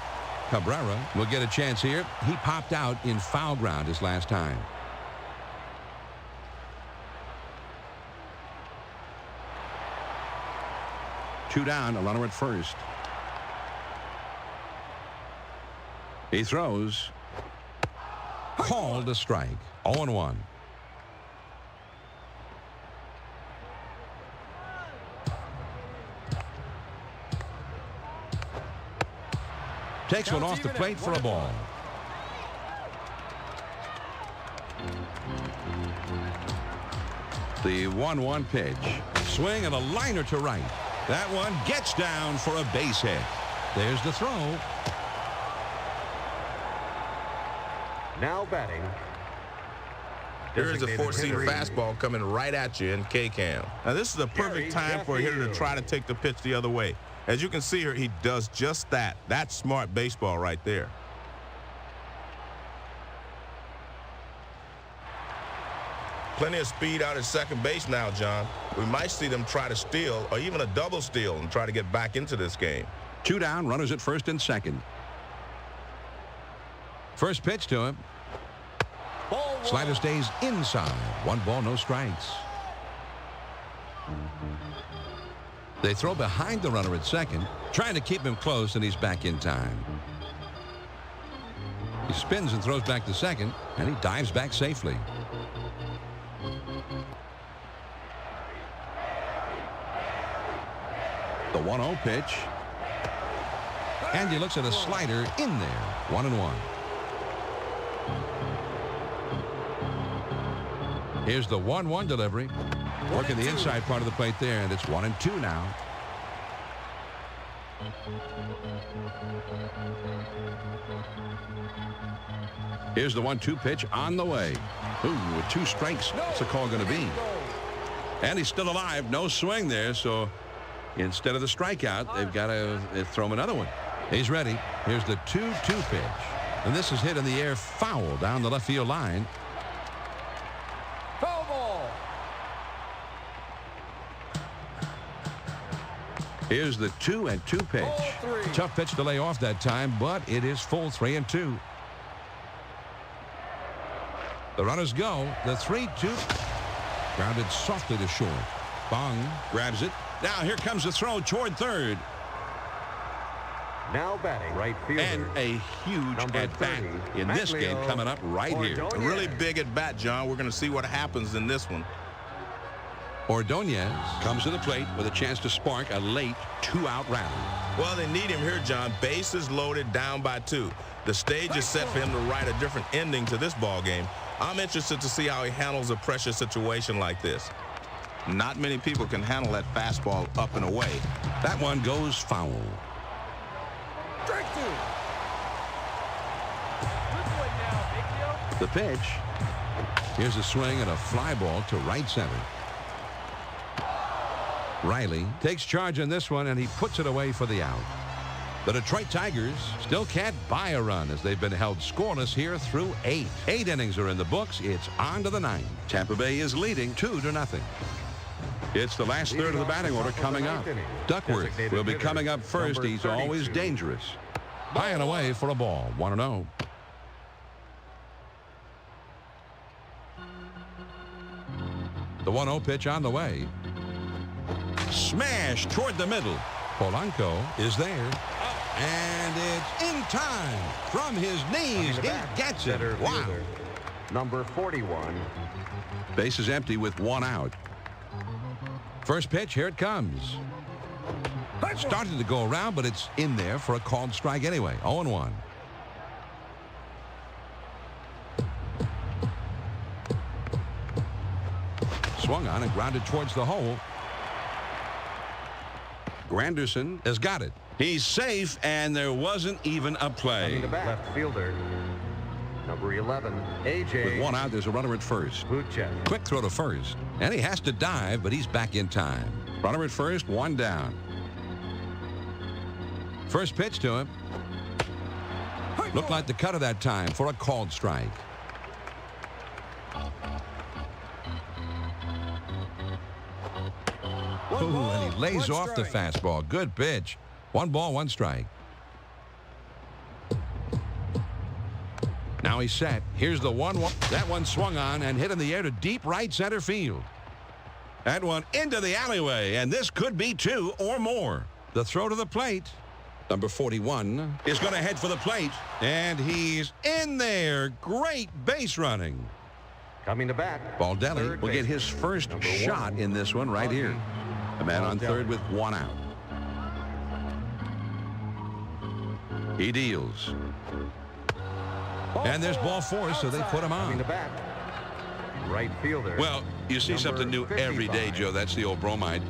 Cabrera will get a chance here. He popped out in foul ground his last time. Two down, a runner at first. He throws. Called a strike. 0-1. Takes one off the plate for a ball. The 1-1 pitch. Swing and a liner to right. That one gets down for a base hit. There's the throw. Now batting. Here's a four-seam fastball coming right at you in K-Cam. Now, this is a perfect time for a hitter to try to take the pitch the other way. As you can see here, he does just that. That's smart baseball right there. Plenty of speed out at second base now, John. We might see them try to steal or even a double steal and try to get back into this game. Two down, runners at first and second. First pitch to him. Slider stays inside. 1 ball, no strikes. They throw behind the runner at second, trying to keep him close, and he's back in time. He spins and throws back to second, and he dives back safely. The 1-0 pitch. And he looks at a slider in there. 1-1. Here's the 1-1 delivery. Working the inside part of the plate there, and it's 1-2 now. Here's the 1-2 pitch on the way. Ooh, with 2 strikes, what's the call going to be? And he's still alive. No swing there, so instead of the strikeout, they've got to throw him another one. He's ready. Here's the 2-2 pitch. And this is hit in the air foul down the left field line. Foul ball. Here's the 2-2 pitch. Tough pitch to lay off that time, but it is full 3-2. The runners go. The 3-2. Grounded softly to short. Bong grabs it. Now here comes the throw toward third. Now batting right fielder. And a huge at-bat in this game coming up right here. A really big at-bat, John. We're going to see what happens in this one. Ordonez comes to the plate with a chance to spark a late 2-out round. Well, they need him here, John. Bases loaded, down by 2. The stage is set for him to write a different ending to this ball game. I'm interested to see how he handles a pressure situation like this. Not many people can handle that fastball up and away. That one goes foul. Strike 2. The pitch. Here's a swing and a fly ball to right center. Riley takes charge in this one, and he puts it away for the out. The Detroit Tigers still can't buy a run as they've been held scoreless here through 8. 8 innings are in the books. It's on to the 9th. Tampa Bay is leading 2-0. It's the last third of the batting order coming up. Duckworth will be coming up first. He's always dangerous. High and away for a ball. 1-0. The 1-0 pitch on the way. Smash toward the middle. Polanco is there. And it's in time. From his knees, he gets it. Wow. Number 41. Base is empty with 1 out. First pitch, here it comes. Started to go around, but it's in there for a called strike anyway. 0-1. Swung on and grounded towards the hole. Granderson has got it. He's safe, and there wasn't even a play. Left fielder. Number 11, AJ. With 1 out, there's a runner at first. Quick throw to first. And he has to dive, but he's back in time. Runner at first, 1 down. First pitch to him. Looked like the cut of that time for a called strike. Ooh, and he lays off the fastball. Good pitch. 1 ball, 1 strike. Now he's set. Here's the 1-1. That one swung on and hit in the air to deep right center field. That one into the alleyway, and this could be 2 or more. The throw to the plate. Number 41 is going to head for the plate, and he's in there. Great base running. Coming to bat. Baldelli will get his first shot in this one right here. A man on third with 1 out. He deals. And there's ball 4, so they put him on. Right fielder. Well, you see something new every day, Joe. That's the old bromide.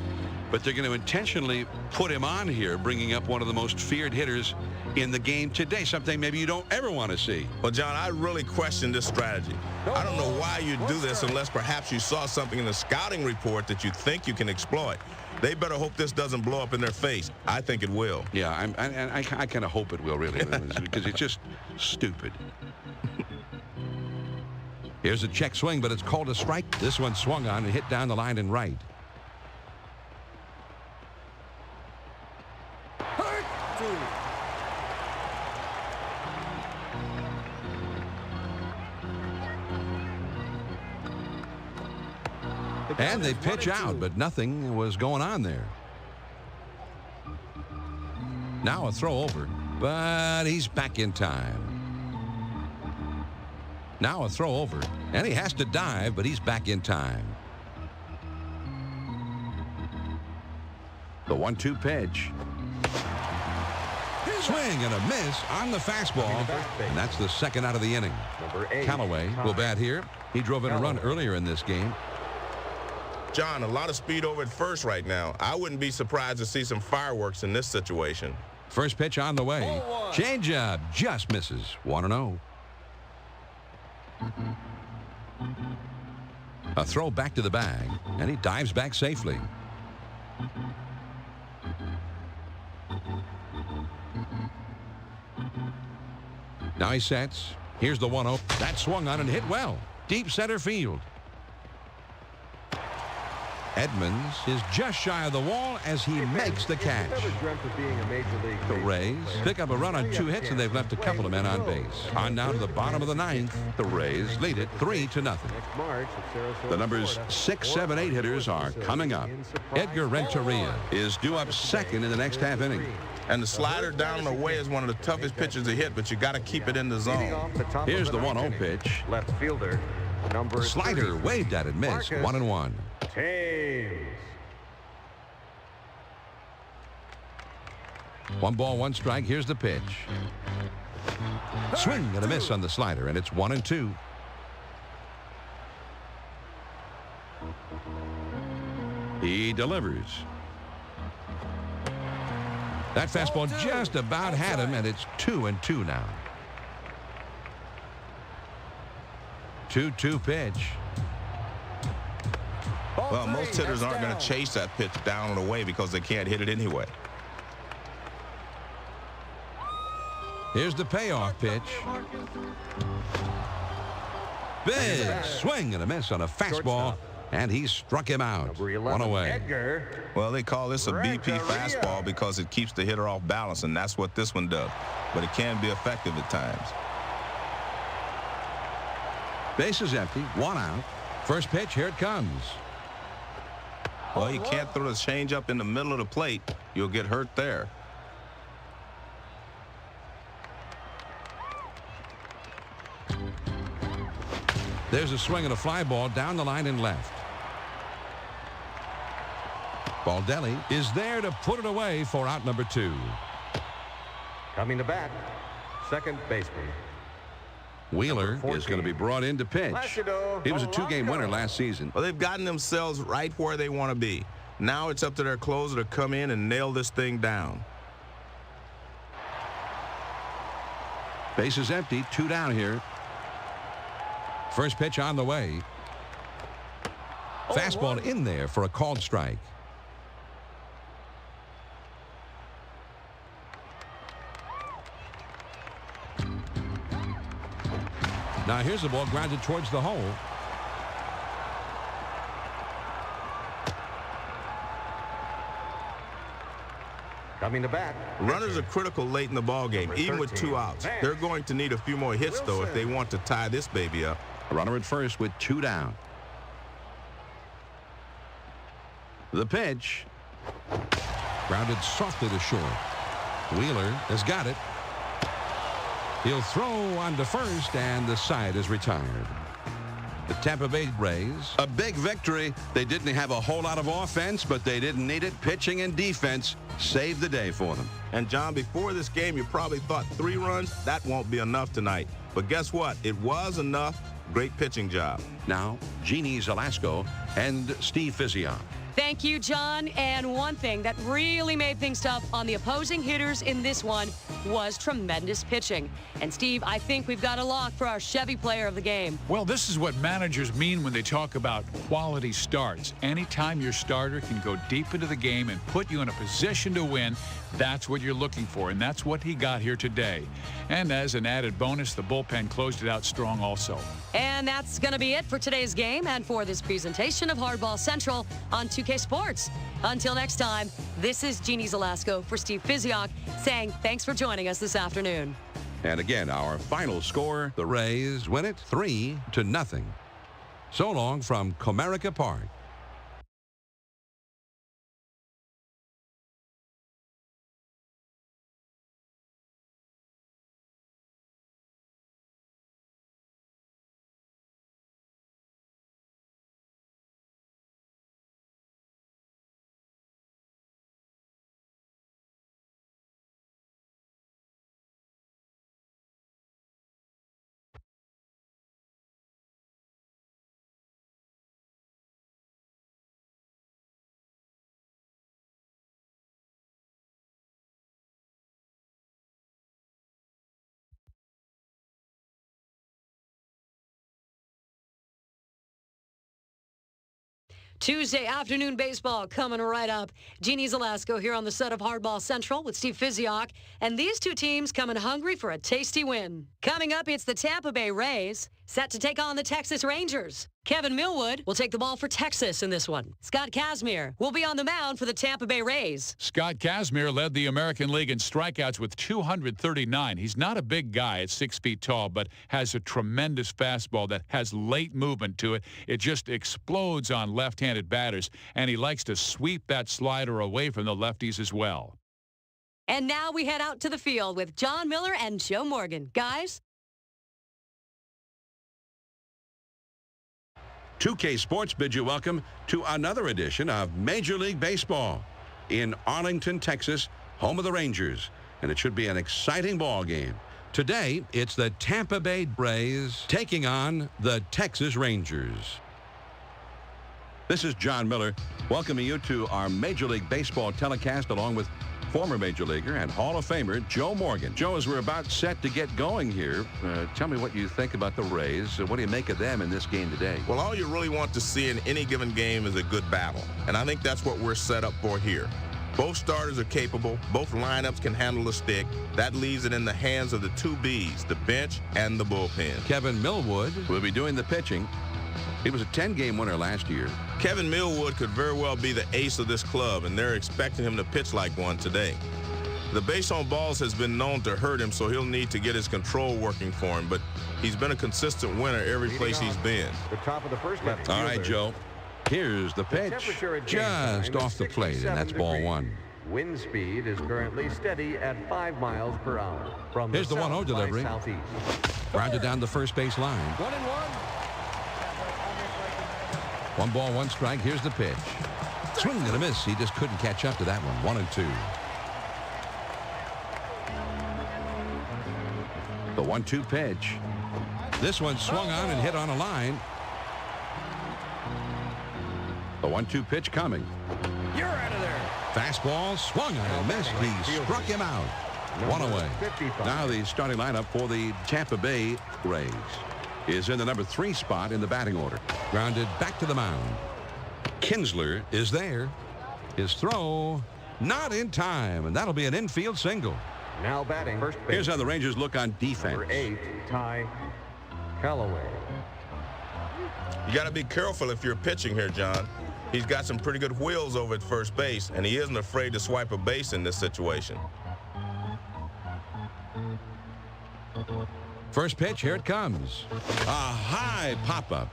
But they're going to intentionally put him on here, bringing up one of the most feared hitters in the game today, something maybe you don't ever want to see. Well, John, I really question this strategy. I don't know why you do this unless perhaps you saw something in the scouting report that you think you can exploit. They better hope this doesn't blow up in their face. I think it will. Yeah, I kind of hope it will, really, because it's just stupid. Here's a check swing, but it's called a strike. This one swung on and hit down the line and right. And they pitch out, but nothing was going on there. Now a throw over, but he's back in time. Now a throw over, and he has to dive, but he's back in time. The 1-2 pitch. Swing and a miss on the fastball, and that's the second out of the inning. Callaway will bat here. He drove in a run earlier in this game. John, a lot of speed over at first right now. I wouldn't be surprised to see some fireworks in this situation. First pitch on the way. Changeup just misses. 1-0. A throw back to the bag, and he dives back safely. Now he sets. Here's the 1-0. That swung on and hit well. Deep center field. Edmonds is just shy of the wall as he makes the catch. The Rays pick up a run on 2 hits, and they've left a couple of men on base. On now to the bottom of the 9th. The Rays lead it 3-0. The numbers 6, 7, 8 hitters are coming up. Edgar Renteria is due up second in the next half inning. And the slider down and away is one of the toughest pitches to hit, but you got to keep it in the zone. Here's the 1-0 pitch. Left fielder, number Slider waved at it, missed. 1-1. James. 1 ball, 1 strike. Here's the pitch. Swing and a miss on the slider, and it's 1-2. He delivers. That fastball just about had him, and it's 2-2 now. 2-2 pitch. Well, most hitters aren't going to chase that pitch down and away because they can't hit it anyway. Here's the payoff pitch. Big swing and a miss on a fastball, and he struck him out. 1 away. Well, they call this a BP fastball because it keeps the hitter off balance, and that's what this one does. But it can be effective at times. Base is empty. 1 out. First pitch, here it comes. Well, you can't throw the changeup in the middle of the plate. You'll get hurt there. There's a swing and a fly ball down the line and left. Baldelli is there to put it away for out number 2. Coming to bat, second baseman. Wheeler is going to be brought in to pitch. He was a 2-game winner last season. Well, they've gotten themselves right where they want to be. Now it's up to their closer to come in and nail this thing down. Base is empty. 2 down here. First pitch on the way. Fastball in there for a called strike. Now here's the ball grounded towards the hole. Coming to bat. Runners are critical late in the ballgame, even with 2 outs. They're going to need a few more hits, though, if they want to tie this baby up. A runner at first with 2 down. The pitch. Grounded softly to short. Wheeler has got it. He'll throw on to first, and the side is retired. The Tampa Bay Rays. A big victory. They didn't have a whole lot of offense, but they didn't need it. Pitching and defense saved the day for them. And, John, before this game, you probably thought 3 runs, that won't be enough tonight. But guess what? It was enough. Great pitching job. Now, Jeannie Zelasco and Steve Fizzion. Thank you, John. And one thing that really made things tough on the opposing hitters in this one was tremendous pitching. And, Steve, I think we've got a lock for our Chevy player of the game. Well, this is what managers mean when they talk about quality starts. Anytime your starter can go deep into the game and put you in a position to win, that's what you're looking for, and that's what he got here today. And as an added bonus, the bullpen closed it out strong also. And that's going to be it for today's game and for this presentation of Hardball Central on 2K Sports. Until next time, this is Jeannie Zelasco for Steve Fizziok saying thanks for joining us this afternoon. And again, our final score, the Rays win it 3-0. So long from Comerica Park. Tuesday afternoon baseball coming right up. Jeannie Zelasco here on the set of Hardball Central with Steve Fizziok. And these two teams coming hungry for a tasty win. Coming up, it's the Tampa Bay Rays set to take on the Texas Rangers. Kevin Millwood will take the ball for Texas in this one. Scott Kazmir will be on the mound for the Tampa Bay Rays. Scott Kazmir led the American League in strikeouts with 239. He's not a big guy at 6 feet tall, but has a tremendous fastball that has late movement to it. It just explodes on left-handed batters, and he likes to sweep that slider away from the lefties as well. And now we head out to the field with John Miller and Joe Morgan. Guys? 2K Sports bids you welcome to another edition of Major League Baseball in Arlington, Texas, home of the Rangers. And it should be an exciting ball game. Today, it's the Tampa Bay Rays taking on the Texas Rangers. This is John Miller welcoming you to our Major League Baseball telecast along with former Major Leaguer and Hall of Famer Joe Morgan. Joe, as we're about set to get going here, tell me what you think about the Rays. What do you make of them in this game today? Well, all you really want to see in any given game is a good battle. And I think that's what we're set up for here. Both starters are capable. Both lineups can handle the stick. That leaves it in the hands of the two Bs, the bench and the bullpen. Kevin Millwood will be doing the pitching. He was a 10-game winner last year. Kevin Millwood could very well be the ace of this club, and they're expecting him to pitch like one today. The base on balls has been known to hurt him, so he'll need to get his control working for him, but he's been a consistent winner every place he's been. The top of the first inning. All right, Joe. Here's the pitch. Just off the plate, and that's ball one. Wind speed is currently steady at 5 miles per hour. From Here's the 1-0 delivery. Southeast. Grounded down the first base line. 1-1. 1 ball, 1 strike. Here's the pitch. Swing and a miss. He just couldn't catch up to that one. 1-2. The 1-2 pitch. This one swung on and hit on a line. The 1-2 pitch coming. You're out of there. Fastball swung on and missed. He struck him out. 1 away. Now the starting lineup for the Tampa Bay Rays is in the number 3 spot in the batting order. Grounded back to the mound. Kinsler is there. His throw not in time, and that'll be an infield single. Now batting first base. Here's how the Rangers look on defense. Number 8, Ty Callaway. You got to be careful if you're pitching here, John. He's got some pretty good wheels over at first base, and he isn't afraid to swipe a base in this situation. First pitch, here it comes. A high pop-up.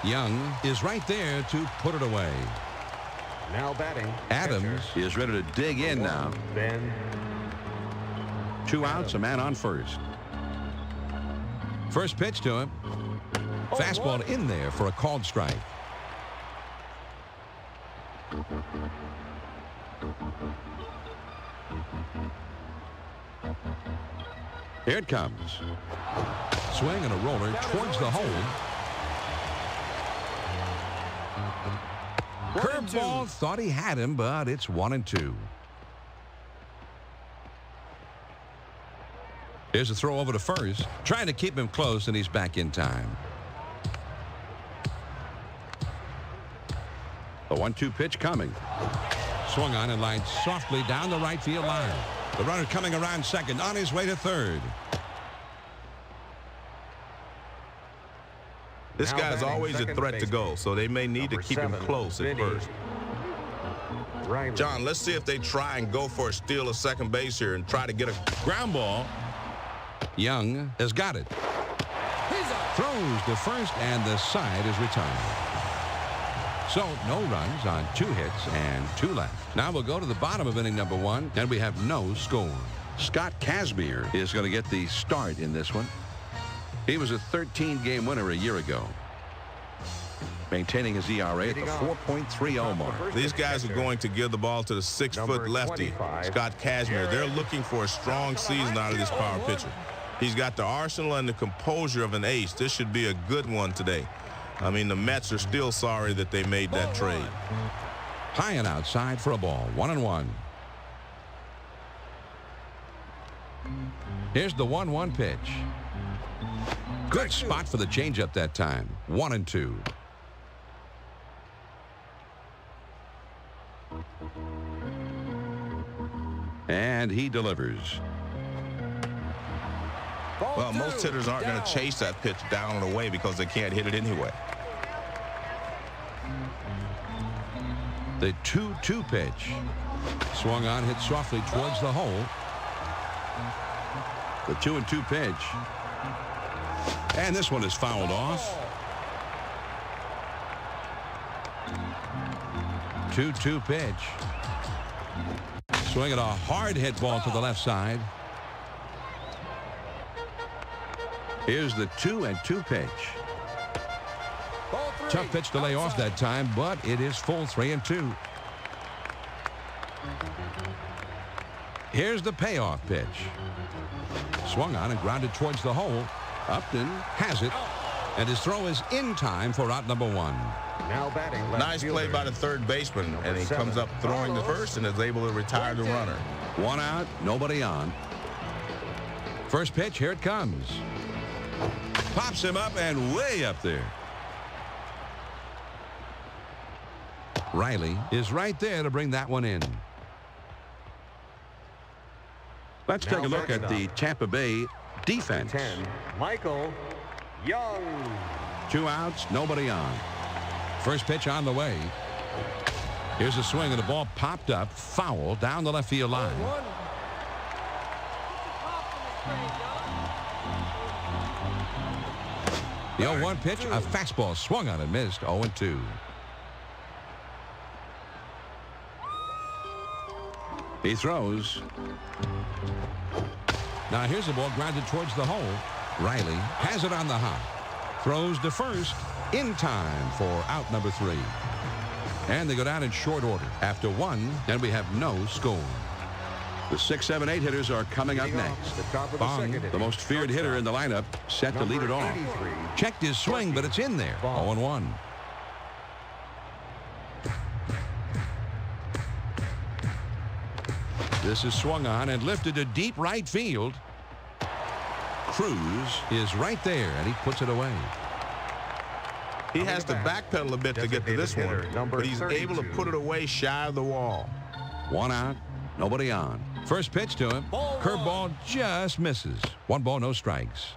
Young is right there to put it away. Now batting. Adams is ready to dig in now. Ben. 2 outs, a man on first. First pitch to him. Fastball in there for a called strike. Here it comes. Swing and a roller towards the hole. Curveball, thought he had him, but it's 1-2. Here's a throw over to first, trying to keep him close, and he's back in time. The 1-2 pitch coming. Swung on and lined softly down the right field line. The runner coming around second, on his way to third. This guy's always a threat to go, so they may need to keep him close at first. John, let's see if they try and go for a steal of second base here and try to get a Ground ball. Young has got it. Throws to first, and the side is retired. So no runs on 2 hits and 2 left. Now we'll go to the bottom of inning number 1, and we have no score. Scott Kazmir is going to get the start in this one. He was a 13-game winner a year ago, maintaining his ERA at the 4.30 mark. These guys are going to give the ball to the 6-foot lefty, Scott Kazmir. They're looking for a strong season out of this power pitcher. He's got the arsenal and the composure of an ace. This should be a good one today. I mean, the Mets are still sorry that they made that trade. High and outside for a ball. 1-1. Here's the 1-1 pitch. Good spot for the changeup that time. 1-2. And he delivers. Well, most hitters aren't going to chase that pitch down and away because they can't hit it anyway. The 2-2 pitch. Swung on, hit softly towards the hole. The 2-2 pitch. And this one is fouled off. 2-2 pitch. Swinging a hard hit ball to the left side. Here's the 2-2 pitch. Tough pitch to lay off that time, but it is full 3-2. Here's the payoff pitch. Swung on and grounded towards the hole. Upton has it, and his throw is in time for out number 1. Now batting. Nice play by the third baseman, and he comes up throwing the first and is able to retire the runner. 1 out, nobody on. First pitch, here it comes. Pops him up and way up there. Riley is right there to bring that one in. Let's take a look at the Tampa Bay defense. 10, Michael Young. 2 outs, nobody on. First pitch on the way. Here's a swing, and the ball popped up, foul down the left field line. The 0-1 pitch, a fastball swung on and missed. 0-2. He throws. Now here's the ball grounded towards the hole. Riley has it on the hop. Throws to first in time for out number 3. And they go down in short order. After 1, and we have no score. The 6, 7, 8 hitters are coming up next. Bong, the most feared hitter in the lineup, set to lead it off. Checked his swing, but it's in there. 0-1. This is swung on and lifted to deep right field. Cruz is right there, and he puts it away. He has to backpedal a bit to get to this one, but he's able to put it away shy of the wall. 1 out, nobody on. First pitch to him. Curveball just misses. 1 ball, no strikes.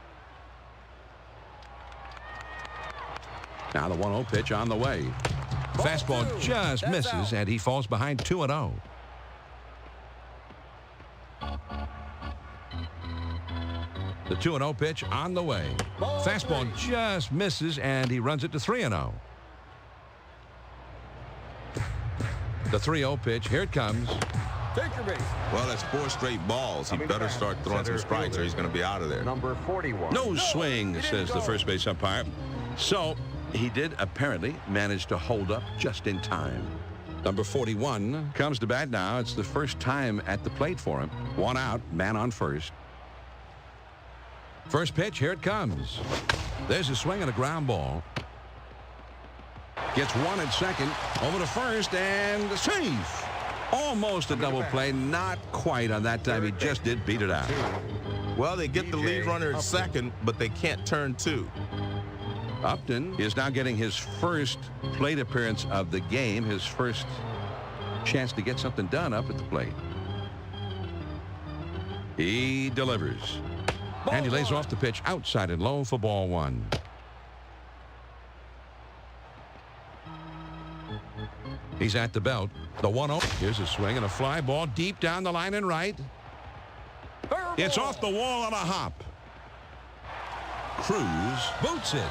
Now the 1-0 pitch on the way. Fastball just That's misses, out. and he falls behind 2-0. The 2-0 pitch on the way. Fastball just misses, and he runs it to 3-0. The 3-0 pitch, here it comes. Take your base. Well, that's 4 straight balls. He better start throwing some strikes or he's going to be out of there. Number 41. No swing, says the first base umpire. So he did apparently manage to hold up just in time. Number 41 comes to bat now. It's the first time at the plate for him. 1 out, man on first. First pitch, here it comes. There's a swing and a ground ball. Gets 1 at second, over to first, and safe. Almost a double play, not quite on that time. He just did beat it out. Well, they get the lead runner at second, but they can't turn 2. Upton is now getting his first plate appearance of the game, his first chance to get something done up at the plate. He delivers. And he lays off the pitch outside and low for ball 1. He's at the belt. The 1-0. Here's a swing and a fly ball deep down the line and right. It's off the wall on a hop. Cruz Boots it.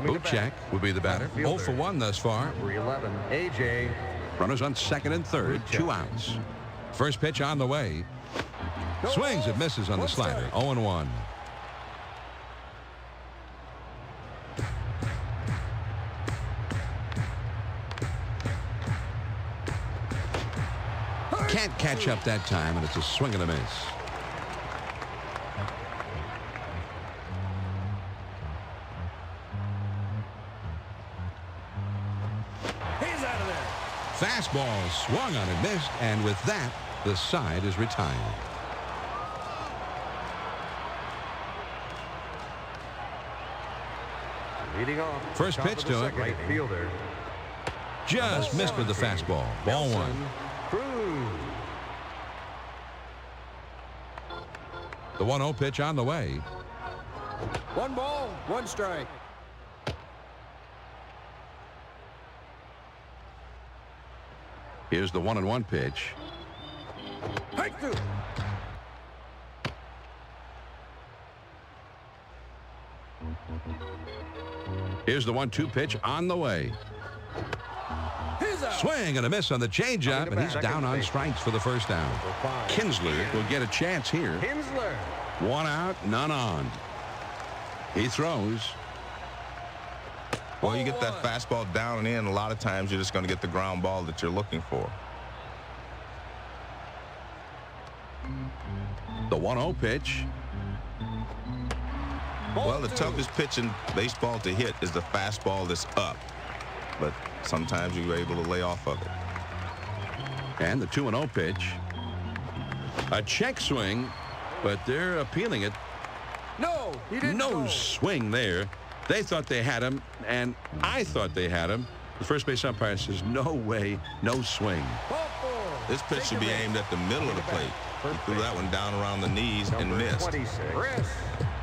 Boot check will be the batter. 0 for 1 thus far. Number 11, A.J. runners on second and third, 2 outs. First pitch on the way. Swings and misses on the slider. 0-1. Can't catch up that time, and it's a swing and a miss. He's out of there. Fastball swung on and missed, and with that, the side is retired. Leading off. First pitch to him. Right fielder. Just missed with the fastball. Ball 1. Cruz. The 1-0 pitch on the way. 1 ball, 1 strike. Here's the 1-1 pitch. Hike through. Here's the 1-2 pitch on the way. He's out. Swing and a miss on the changeup, and he's down on strikes for the first down. Kinsler will get a chance here. Kinsler. 1 out, none on. He throws. Well, you get that fastball down and in, a lot of times you're just going to get the ground ball that you're looking for. The 1-0 pitch. Well, the toughest pitch in baseball to hit is the fastball that's up. But sometimes you're able to lay off of it. And the 2-0 pitch. A check swing, but they're appealing it. No, he didn't No go. swing there. They thought they had him, and I thought they had him. The first base umpire says, no way, no swing. Ball 4. This pitch should be aimed at the middle of the plate. He threw that one down around the knees and Number missed. 26. Chris.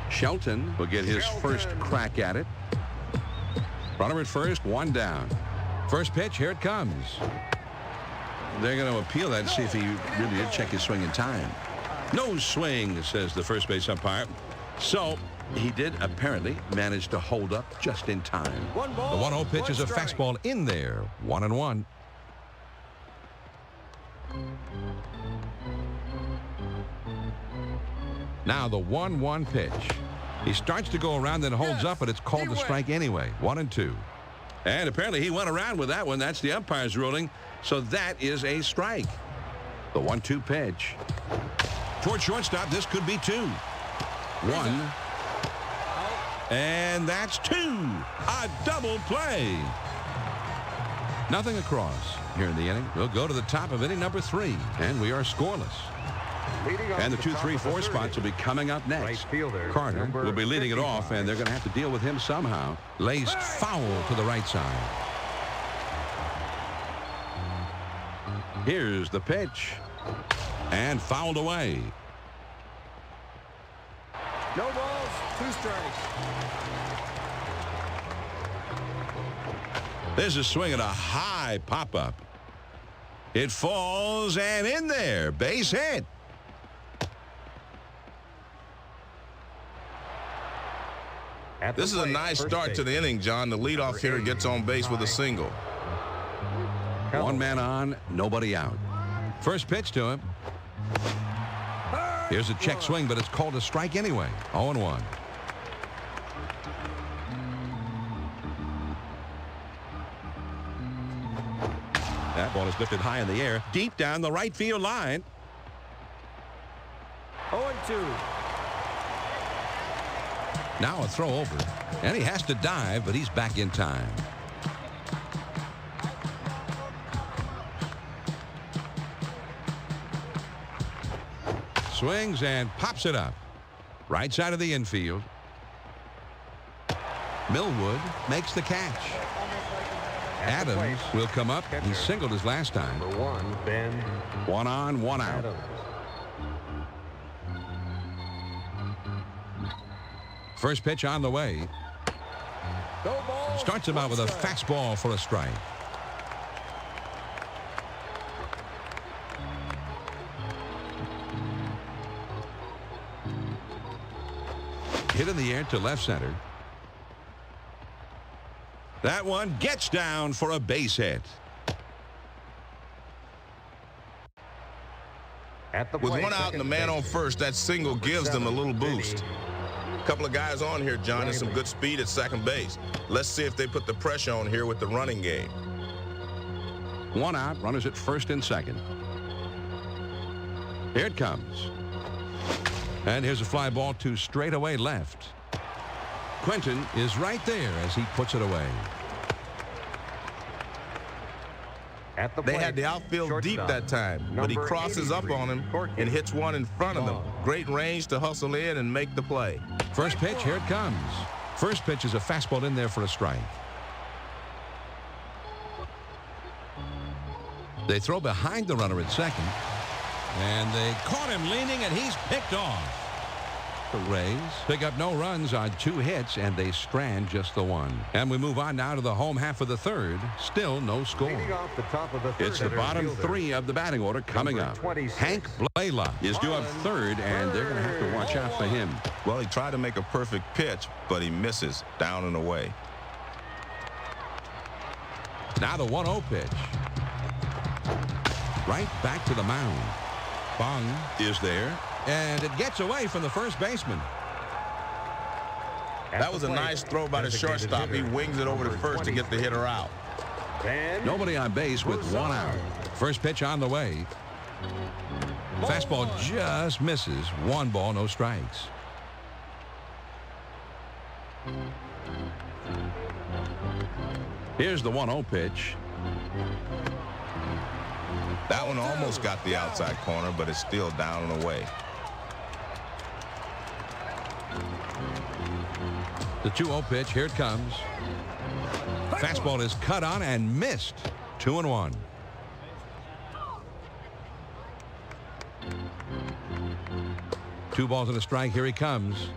Shelton will get his first crack at it. Runner at first, 1 down. First pitch, here it comes. They're going to appeal that and see if he really did check his swing in time. No swing, says the first base umpire. So he did apparently manage to hold up just in time. 1 The ball. 1-0 pitch is a 1 strike. fastball in there. 1-1. Now the 1-1 pitch. He starts to go around, then holds up, but it's called a strike anyway. 1-2. And apparently he went around with that one. That's the umpire's ruling. So that is a strike. The 1-2 pitch. Toward shortstop, this could be 2. 1. And that's 2. A double play. Nothing across here in the inning. We'll go to the top of inning number 3, and we are scoreless. Leading off And the 2, top 3, of the 4 third spots will be coming up Right next. fielder. Carter number Will be leading it off, 55. and they're going to have to deal with him somehow. Laced foul to the right side. Here's the pitch. And fouled away. No balls, 2 strikes. There's a swing at a high pop-up. It falls and in there. Base hit. This is a nice start to the inning, John. The leadoff hitter gets on base with a single. One man on, nobody out. First pitch to him. Here's a check swing, but it's called a strike anyway. 0-1. That ball is lifted high in the air, deep down the right field line. 0-2. Now a throw over, and he has to dive, but he's back in time. Swings and pops it up. Right side of the infield. Millwood makes the catch. Adams will come up. He singled his last time. Number 1, Ben. 1 on, 1 out. Adams. First pitch on the way. No ball. Starts him out with a 1 strike. fastball for a strike. Hit in the air to left center. That one gets down for a base hit. At the With plate, 1 out and the man on first, that single gives them a little boost. A couple of guys on here, John, and some good speed at second base. Let's see if they put the pressure on here with the running game. 1 out, runners at first and second. Here it comes. And here's a fly ball to straightaway left. Quentin is right there as he puts it away. At the They plate, had the outfield deep shortstop, that time, but he number crosses up 83, on him Corky. and hits one in front of them. Ball. Great range to hustle in and make the play. First pitch, here it comes. First pitch is a fastball in there for a strike. They throw behind the runner at second. And they caught him leaning, and he's picked off. The Rays pick up no runs on 2 hits, and they strand just the 1. And we move on now to the home half of the third. Still no score. Leading off the top of the third It's the hitter, bottom fielder. 3 of the batting order coming Number up. 26. Hank Blaylock Is due up third, and they're going to have to watch out for him. Well, he tried to make a perfect pitch, but he misses down and away. Now the 1-0 pitch. Right back to the mound. Bung Is there. and it gets away from the first baseman. At That the was a plate, nice throw by the designated shortstop. He hitter, wings it over to number first to get the hitter out. Ben. Nobody on base with 1 out. First pitch on the way. Fastball just misses. 1 ball, no strikes. Here's the 1-0 pitch. That one almost got the outside corner, but it's still down and away. The 2-0 pitch, here it comes. Fastball is cut on and missed. 2-1. Two balls and a strike. Here he comes.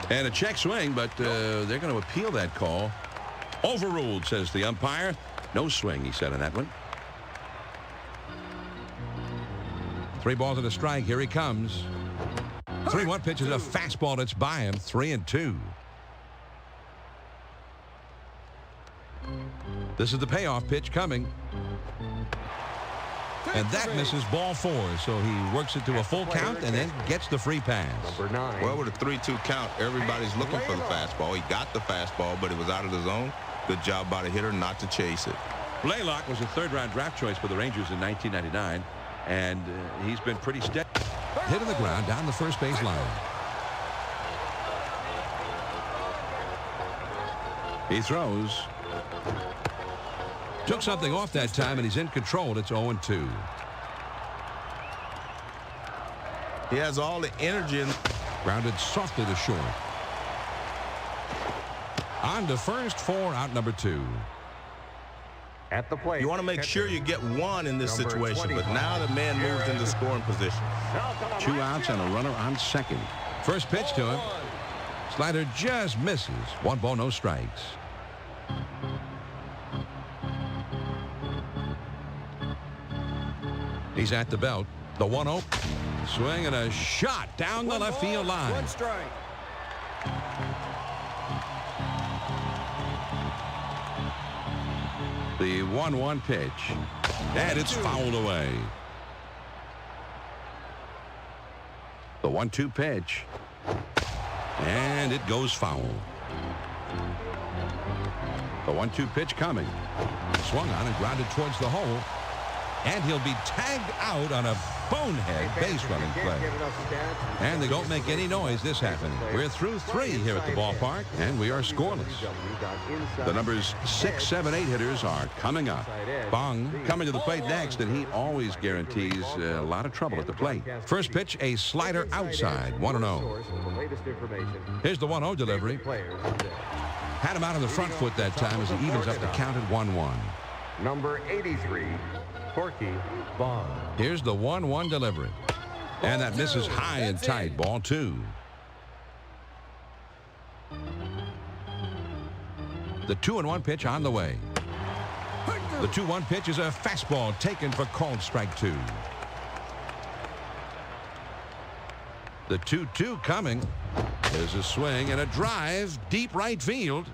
And a check swing, but they're going to appeal that call. Overruled, says the umpire. No swing, he said on that one. 3 balls and a strike. Here he comes. 3-1 pitch is a fastball that's by him. 3-2. This is the payoff pitch coming. And that misses ball 4. So he works it to a full count and then gets the free pass. Number 9. Well, with a 3-2 count, everybody's looking for the fastball. He got the fastball, but it was out of the zone. Good job by the hitter not to chase it. Blaylock was a third-round draft choice for the Rangers in 1999, and he's been pretty steady. Hit on the ground down the first base line. He throws. Took something off that time, and he's in control. It's 0-2. He has all the energy. Grounded softly to short. On to first for out number 2. At the plate. You want to make sure you get 1 in this Number situation, but 25. now the man moves into scoring position. 2 outs and a runner on second. First pitch to him. Slider just misses. 1 ball, no strikes. He's at the belt. The 1-0. Swing and a shot down the left field line. 1 strike. The 1-1 pitch. And it's fouled away. The 1-2 pitch. And it goes foul. The 1-2 pitch coming. Swung on and grounded towards the hole. And he'll be tagged out on a bonehead base running play. And they don't make any noise this happening. We're through 3 here at the ballpark, and we are scoreless. The numbers 6, 7, 8 hitters are coming up. Bong coming to the plate next, and he always guarantees a lot of trouble at the plate. First pitch, a slider outside, 1-0. Here's the 1-0 delivery. Had him out on the front foot that time as he evens up the count at 1-1. Number 83, Corky Bond. Here's the 1-1 delivery. And that misses high and tight. Ball 2. The 2-1 pitch on the way. The 2-1 pitch is a fastball taken for called strike 2. The 2-2 coming. There's a swing and a drive deep right field.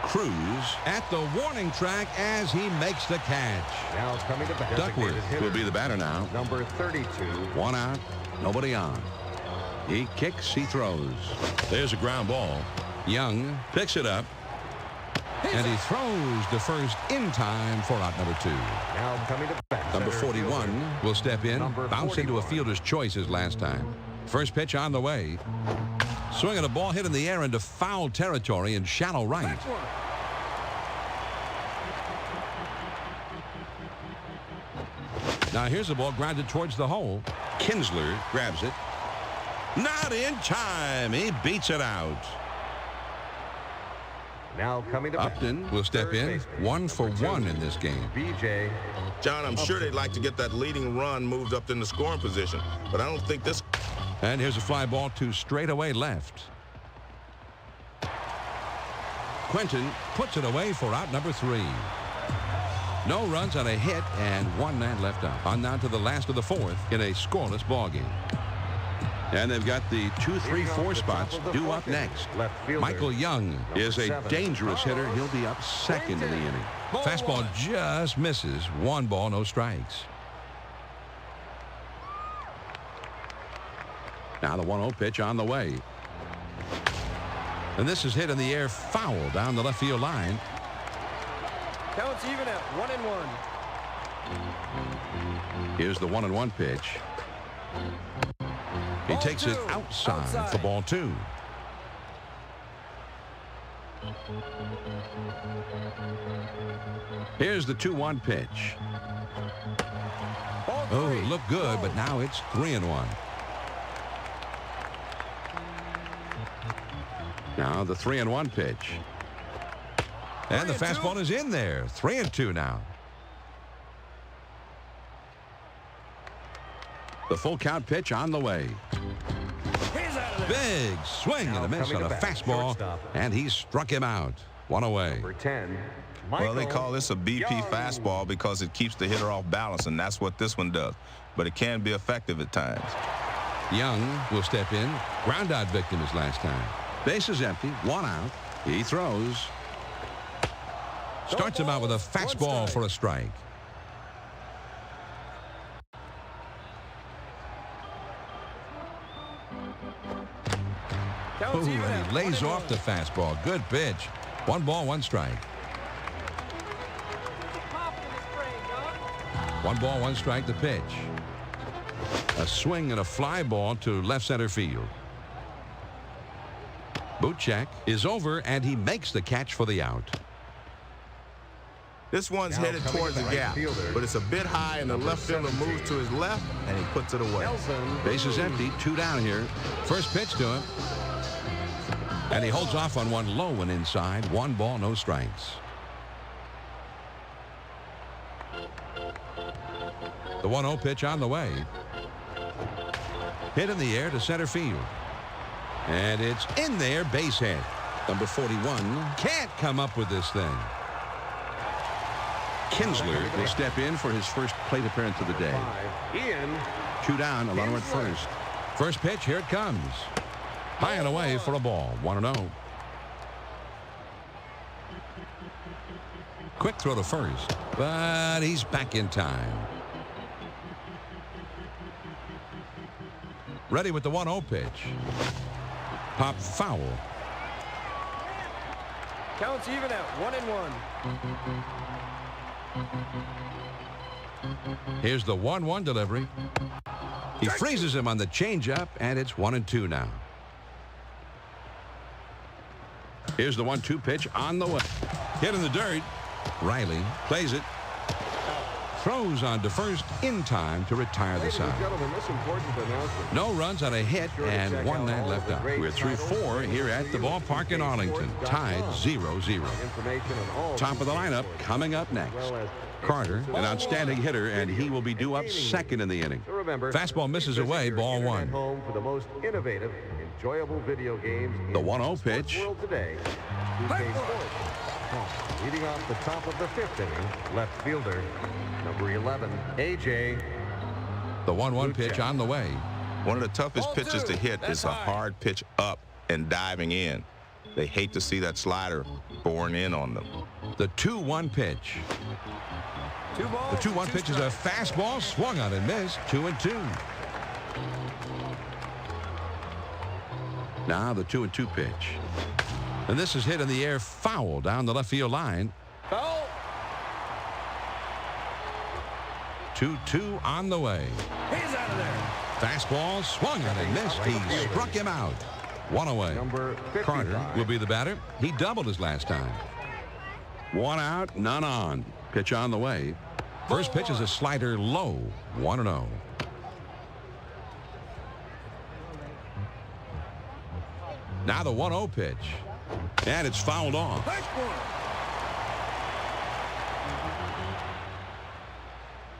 Cruz at the warning track as he makes the catch. Now coming to bat. Duckworth will be the batter now. Number 32. 1 out, nobody on. He kicks, he throws. There's a ground ball. Young picks it up. And he throws to first in time for out number 2. Now coming to bat. Number 41 will step in. Bounce into a fielder's choices last time. First pitch on the way. Swinging a ball hit in the air into foul territory in shallow right. Now here's the ball grounded towards the hole. Kinsler grabs it. Not in time. He beats it out. Now coming to bat. Upton will step in. 1 for 1 in this game. BJ. John, I'm sure they'd like to get that leading run moved up in the scoring position, but I don't think this. And here's a fly ball to straightaway left. Quentin puts it away for out number 3. No runs on a hit and 1 man left out. On down to the last of the 4th in a scoreless ball game. And they've got the 2, 3, 4 spots due up next. Michael Young is a dangerous hitter. He'll be up second in the inning. Fastball just misses. 1 ball, no strikes. Now the 1-0 pitch on the way. And this is hit in the air foul down the left field line. Counts even at 1-1. Here's the 1-1 pitch. He takes it outside for ball 2. Here's the 2-1 pitch. Oh, it looked good, but now it's 3-1. Now the 3-1 pitch. And the fastball is in there. 3-2 now. The full count pitch on the way. Big swing and a miss on a fastball, and he struck him out. 1 away. Number 10. Well, they call this a BP Young. fastball because it keeps the hitter off balance, and that's what this one does. But it can be effective at times. Young will step in. Ground out victim his last time. Base is empty. 1 out. He throws. Starts him out with a fastball for a strike. Oh, and he lays off the fastball. Good pitch. 1 ball, 1 strike. 1 ball, 1 strike, the pitch. A swing and a fly ball to left center field. Boot check is over, and he makes the catch for the out. This one's headed towards the gap, but it's a bit high, and the left fielder moves to his left, and he puts it away. Base is empty. 2 down here. First pitch to him. And he holds off on one low and inside. 1 ball, no strikes. The 1-0 pitch on the way. Hit in the air to center field. And it's in there, base hit. Number 41 can't come up with this thing. Kinsler will step in for his first plate appearance of the day. Ian. 2 down, a runner at first. First pitch, here it comes. High and away for a ball. 1-0. Quick throw to first, but he's back in time. Ready with the 1-0 pitch. Pop foul. Counts even at 1-1. Here's the 1-1 delivery. He freezes him on the changeup, and it's 1-2 now. Here's the 1-2 pitch on the way. Hit in the dirt. Riley plays it. Throws on to first in time to retire the side. No runs on a hit and 1 man left out. We're through 4 here at the ballpark in Arlington. Tied 0-0. Top of the lineup coming up next. Carter, an outstanding hitter, and he will be due up second in the inning. Fastball misses away, ball 1. Home for the most innovative, enjoyable video games. The 1-0 pitch. Today. Leading off the top of the 5th inning, left fielder, number 11, AJ. The 1-1 pitch on the way. One of the toughest pitches to hit is a hard pitch up and diving in. They hate to see that slider boring in on them. The 2-1 pitch. The 2-1 pitch is a fastball swung on and missed. 2-2. Now the 2-2 pitch. And this is hit in the air foul down the left field line. Foul. 2-2 on the way. He's out of there. Fastball swung on and missed. He struck him out. 1 away. Number 55. Carter will be the batter. He doubled his last time. 1 out, none on. Pitch on the way. First pitch is a slider low. 1-0. Now the 1-0 pitch. And it's fouled off.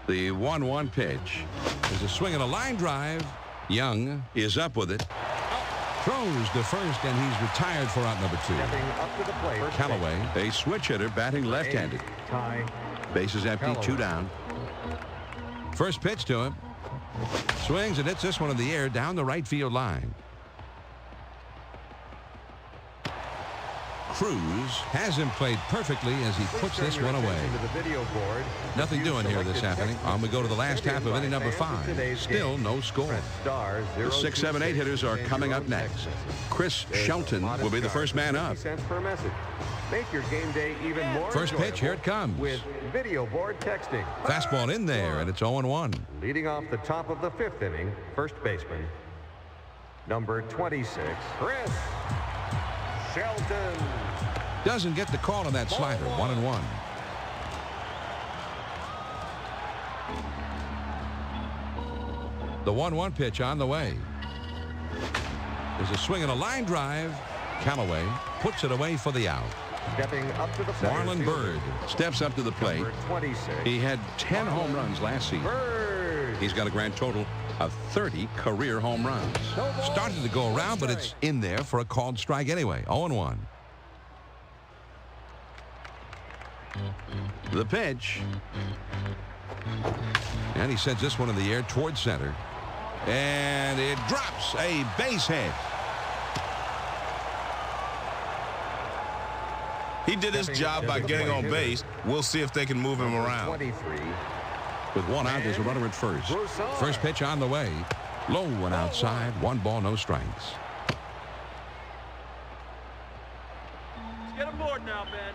The 1-1 pitch. There's a swing and a line drive. Young is up with it. throws to first, and he's retired for out number 2. Stepping up to the plate. Callaway. A switch hitter batting left-handed. Ty. Bases empty, Callaway. 2 down. First pitch to him. Swings and hits this one in the air down the right field line. Cruz has him played perfectly as he puts this one away. Nothing doing here this happening. On we go to the last half of inning number 5. Still no score. The 6, 7, 8 hitters are coming up next. Chris Shelton will be the first man up. Make your game day even more First pitch, here it comes. with video board texting. Fastball in there, and it's 0-1. Leading off the top of the 5th inning, first baseman, number 26, Chris Shelton. Doesn't get the call on that slider. 1-1. The 1-1 pitch on the way. There's a swing and a line drive. Callaway puts it away for the out. Stepping up to the center Marlon field, Bird. Steps up to the plate. number 26. He had 10 home runs last season. Bird. He's got a grand total of 30 career home runs. Started to go around, but it's in there for a called strike anyway. 0-1. The pitch. And he sends this one in the air towards center. And it drops. A base hit. He did his job by getting on base. We'll see if they can move him around. 23. With 1 out, there's a runner at first. First pitch on the way. Low and outside. 1 ball, no strikes. Let's get aboard now, Ben.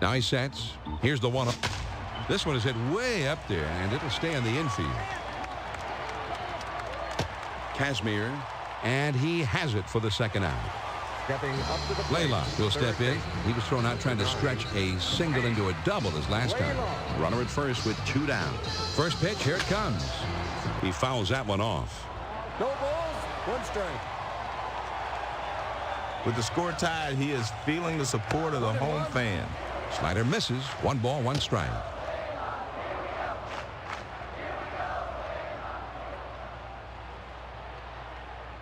Now he sets. Here's the 1. This one is hit way up there, and it'll stay in the infield. Casimir. And he has it for the second out. Stepping up to the plate. Laylock will step in. He was thrown out trying to stretch a single into a double his last time. Runner at first with 2 down. First pitch, here it comes. He fouls that one off. No balls, 1 strike. With the score tied, he is feeling the support of the home fan. Slider misses. 1 ball, 1 strike.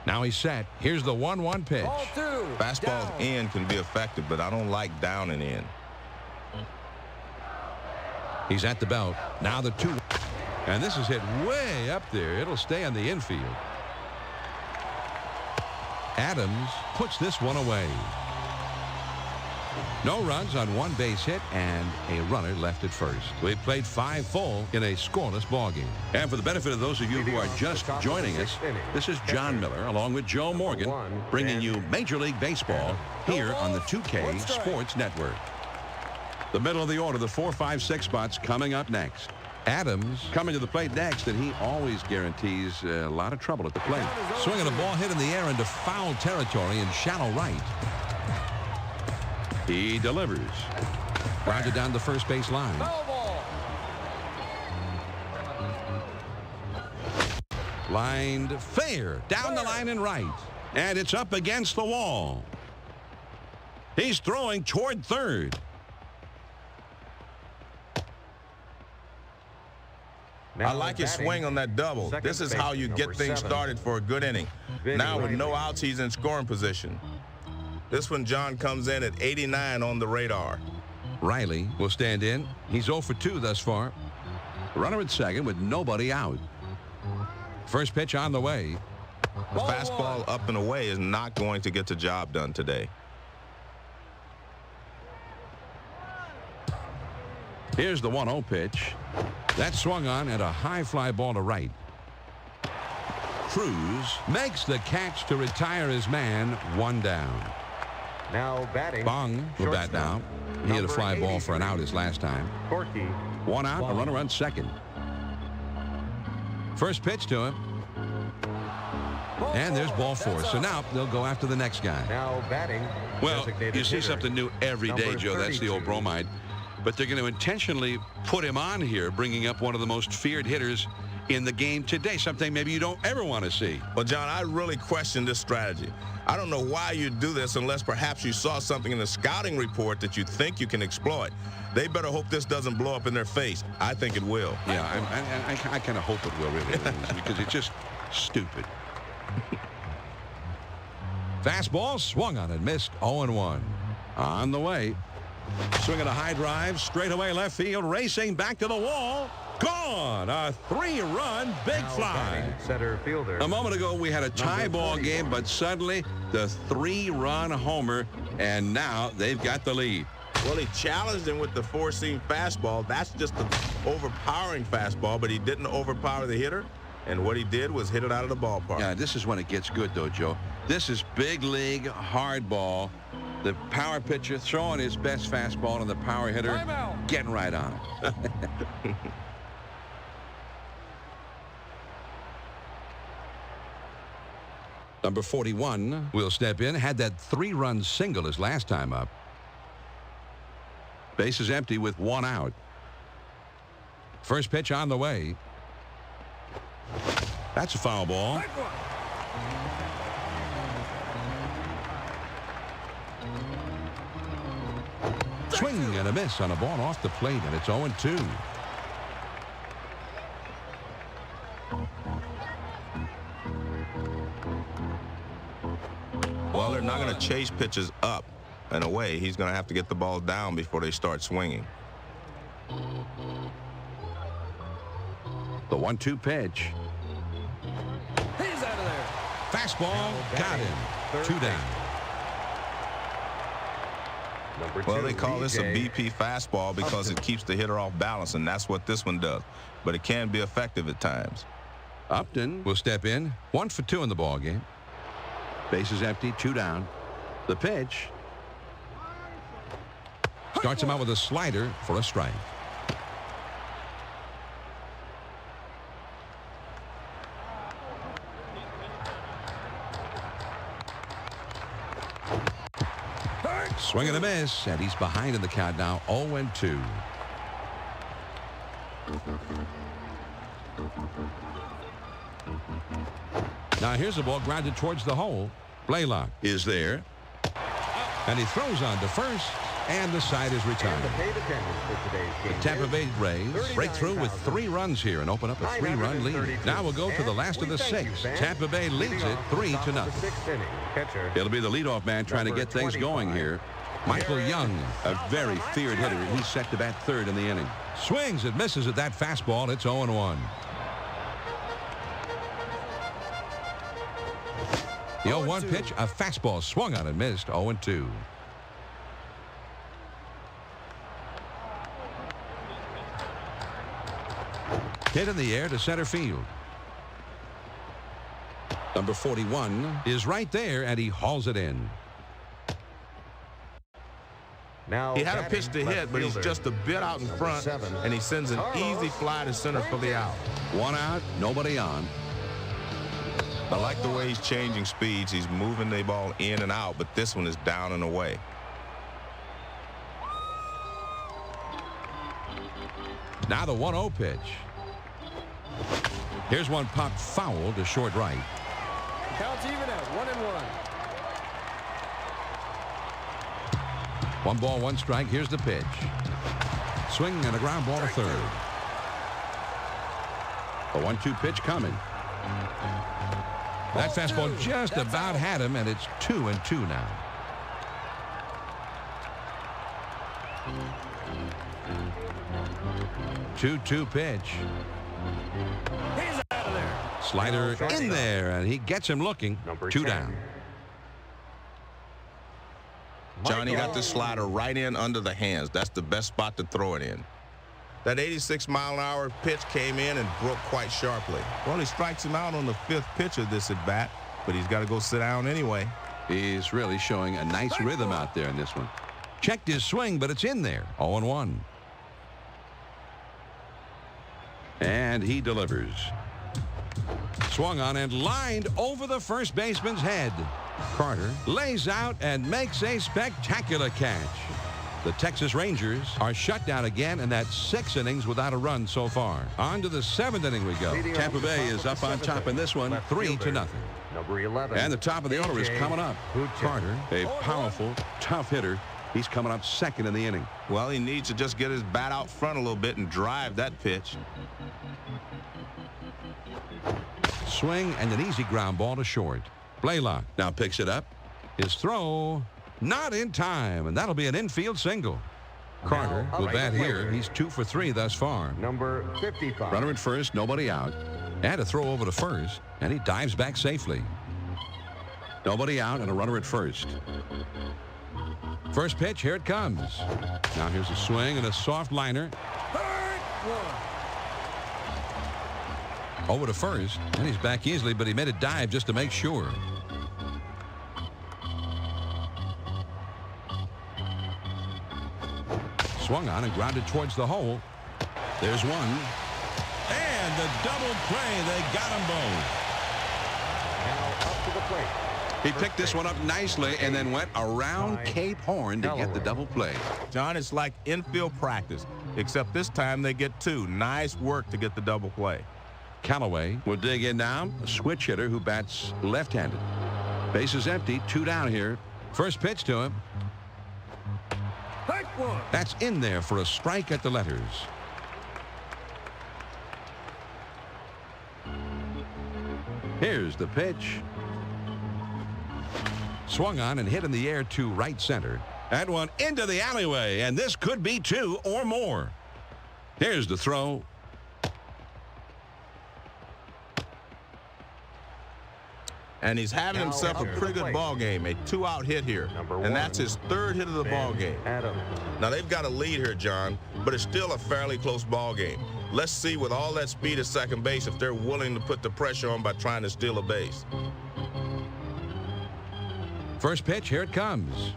Now he's set. Here's the 1-1 pitch. Ball 2. Fastballs Down. in can be effective, but I don't like down and in. He's at the belt. Now the 2. And this is hit way up there. It'll stay on the infield. Adams puts this one away. No runs on 1 base hit and a runner left at first. We played 5 full in a scoreless ballgame. And for the benefit of those of you who are just joining us, this is John Miller along with Joe Morgan bringing you Major League Baseball here on the 2K Sports Network. The middle of the order, the 4, 5, 6 spots coming up next. Adams Coming to the plate next, and he always guarantees a lot of trouble at the plate. swinging a ball hit in the air into foul territory in shallow right. He delivers. Grounded down the first base line. Foul ball. Lined fair down the line and right. And it's up against the wall. He's throwing toward third. I like his swing on that double. This is how you get things started for a good inning. Now with no outs, he's in scoring position. This one, John, comes in at 89 on the radar. Riley will stand in. He's 0 for 2 thus far. Runner at second with nobody out. First pitch on the way. The fastball up and away is not going to get the job done today. Here's the 1-0 pitch. That swung on at a high fly ball to right. Cruz makes the catch to retire his man. 1 down. Now batting. Bong will bat now. He hit a fly ball for an out his last time. Corky. 1 out, a runner on second. First pitch to him. And there's ball 4. So now they'll go after the next guy. Now batting. Well, designated you see hitter, something new every day, number Joe. That's the old 32. bromide. But they're going to intentionally put him on here, bringing up one of the most feared hitters in the game today, something maybe you don't ever want to see. Well, John, I really question this strategy. I don't know why you do this unless perhaps you saw something in the scouting report that you think you can exploit. They better hope this doesn't blow up in their face. I think it will. Yeah, I kind of hope it will, really, because it's just stupid. Fastball swung on and missed. 0-1. On the way. Swinging a high drive, straight away left field, racing back to the wall. Gone! A 3-run big Now fly. batting, center fielder. A moment ago, we had a tie ball game, but suddenly the 3-run homer, and now they've got the lead. Well, he challenged him with the 4-seam fastball. That's just an overpowering fastball, but he didn't overpower the hitter. And what he did was hit it out of the ballpark. Yeah, this is when it gets good, though, Joe. This is big league hard ball. The power pitcher throwing his best fastball, and the power hitter Timeout. getting right on it. Number 41 will step in. Had that 3-run single his last time up. Base is empty with 1 out. First pitch on the way. That's a foul ball. Swing and a miss on a ball off the plate, and it's 0-2. Well, they're not going to chase pitches up and away. He's going to have to get the ball down before they start swinging. The 1-2 pitch. He's out of there. Fastball got him. 2 down. Number Well, 2, they call this a DJ. BP fastball because it keeps the hitter off balance, and that's what this one does. But it can be effective at times. Upton will step in. 1 for 2 in the ball game. Base is empty, 2 down. The pitch. Starts him out with a slider for a strike. Swing and a miss, and he's behind in the count now. 0-2. Now here's the ball grounded towards the hole. Blaylock Is there. and he throws on to first. And the side is And the retired. paid attendance for today's The game Tampa is Bay Rays break through with 3 runs here and open up a 3-run lead. 932. Now we'll go to the And last of we the thank you, 6th. fans. Tampa Bay leads Leading it off the 3-0. top of the 6th inning, catcher. It'll be the leadoff man trying to Number get things going 25. here. Michael Young A very feared hitter. He's set to bat third in the inning. swings and misses at that fastball. It's 0-1. The 0-1 pitch, a fastball swung on and missed. 0-2. Hit in the air to center field. Number 41 Is right there, and he hauls it in. Now He had a batting pitch to left hit, but he's fielder, just a bit out in number front, 7, and he sends an easy fly to center for the out. 1 out, nobody on. I like the way he's changing speeds. He's moving the ball in and out, but this one is down and away. Now the 1-0 pitch. Here's one popped foul to short right. Count's even at 1-1. 1 ball, 1 strike. Here's the pitch. Swing and a ground ball to third. A 1-2 pitch coming. That fastball just about had him, and it's 2-2 now. Two pitch. He's out of there. Slider in there, and he gets him looking. Number 2 10. down. Johnny got this slider right in under the hands. That's the best spot to throw it in. That 86-mile-an-hour pitch came in and broke quite sharply. Well, he strikes him out on the 5th pitch of this at-bat, but he's got to go sit down anyway. He's really showing a nice rhythm out there in this one. Checked his swing, but it's in there. 0-1. And he delivers. Swung on and lined over the first baseman's head. Carter lays out and makes a spectacular catch. The Texas Rangers are shut down again, and that's 6 innings without a run so far. On to the 7th inning we go. Leading Tampa off the Bay top is of up the on 7th top in this one. left 3-0. fielder, Number 11. And the top of the order is AJ coming up. Buchek. Carter A powerful, tough hitter. He's coming up second in the inning. Well, he needs to just get his bat out front a little bit and drive that pitch. swing and an easy ground ball to short. Blaylock Now picks it up. his throw not in time, and that'll be an infield single. Carter will bat here. He's 2 for 3 thus far. Number 55. Runner at first, nobody out. And a throw over to first, and he dives back safely. Nobody out and a runner at first. First pitch, here it comes. Now here's a swing and a soft liner. Over to first, and he's back easily, but he made a dive just to make sure. Swung on and grounded towards the hole. There's one. And the double play. They got them both. Now up to the plate. He picked this one up nicely and then went around Cape Horn to get the double play. John, it's like infield practice, except this time they get 2. Nice work to get the double play. Callaway We'll dig in now. A switch hitter who bats left-handed. Base is empty. 2 down here. first pitch to him. That's in there for a strike at the letters. Here's the pitch. Swung on and hit in the air to right center. That one into the alleyway, and this could be 2 or more. Here's the throw. And he's having Now himself a up to pretty the good plate. ball game. A 2-out hit here. Number And 1. that's his 3rd hit of the ball game. Adam. Now they've got a lead here, John, but it's still a fairly close ball game. Let's see with all that speed at second base if they're willing to put the pressure on by trying to steal a base. First pitch, here it comes.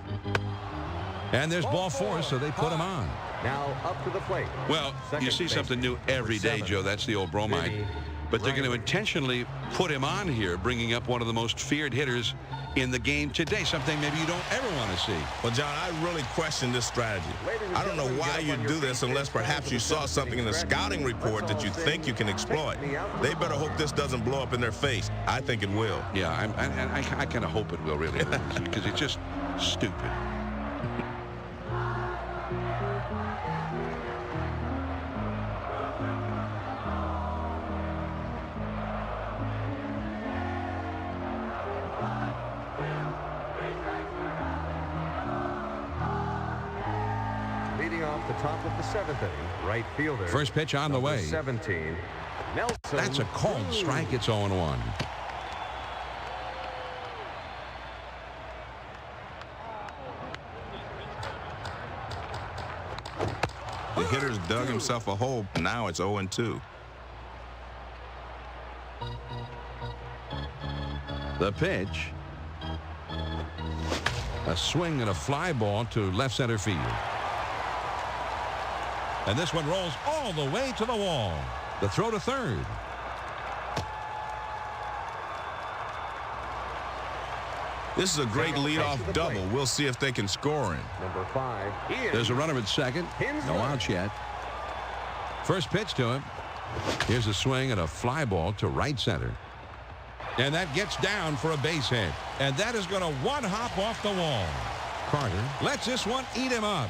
And there's ball 4, so they put him on. Now up to the plate. Well, Second you see base, something new every day, 7. Joe. That's the old bromide. Vinny But they're going to Riley. intentionally put him on here, bringing up one of the most feared hitters in the game today, something maybe you don't ever want to see. Well, John, I really question this strategy. I don't know why you do this unless perhaps you saw something in the scouting report that you think you can exploit. They better hope this doesn't blow up in their face. I think it will. Yeah, I kind of hope it will really, because it's just stupid. off the top of the 7th inning, right fielder. First pitch on the number way. 17, Nelson. That's a called strike. It's 0-1. The hitter's dug himself a hole. Now it's 0-2. The pitch. A swing and a fly ball to left center field. And this one rolls all the way to the wall. The throw to third. This is a great leadoff double. We'll see if they can score him. Number 5, Ian. There's a runner at second. No outs yet. First pitch to him. Here's a swing and a fly ball to right center. And that gets down for a base hit. And that is going to one hop off the wall. Carter lets this one eat him up.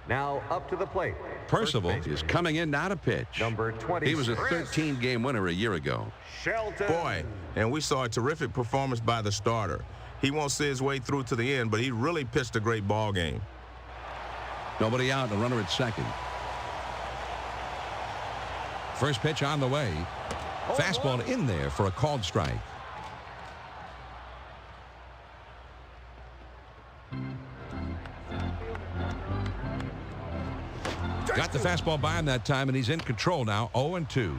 Now up to the plate. Percival is coming in now to pitch. Number 20. He was a 13-game winner a year ago. Shelton. Boy, and we saw a terrific performance by the starter. He won't see his way through to the end, but he really pitched a great ball game. Nobody out, a runner at second. First pitch on the way. Fastball in there for a called strike. Got the fastball by him that time, and he's in control now. 0-2.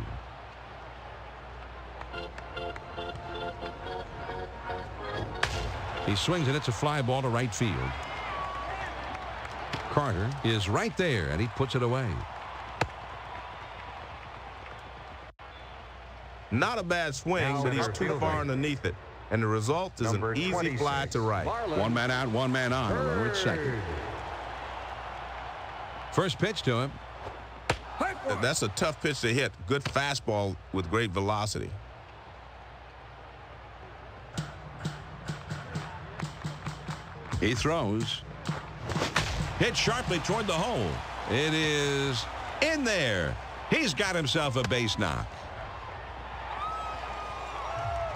He swings and it's a fly ball to right field. Carter is right there, and he puts it away. Not a bad swing, but he's too far underneath it. And the result is an easy fly to right. One man out, one man on. A runner at second. First pitch to him. That's a tough pitch to hit. Good fastball with great velocity. He throws. Hit sharply toward the hole. It is in there. He's got himself a base knock.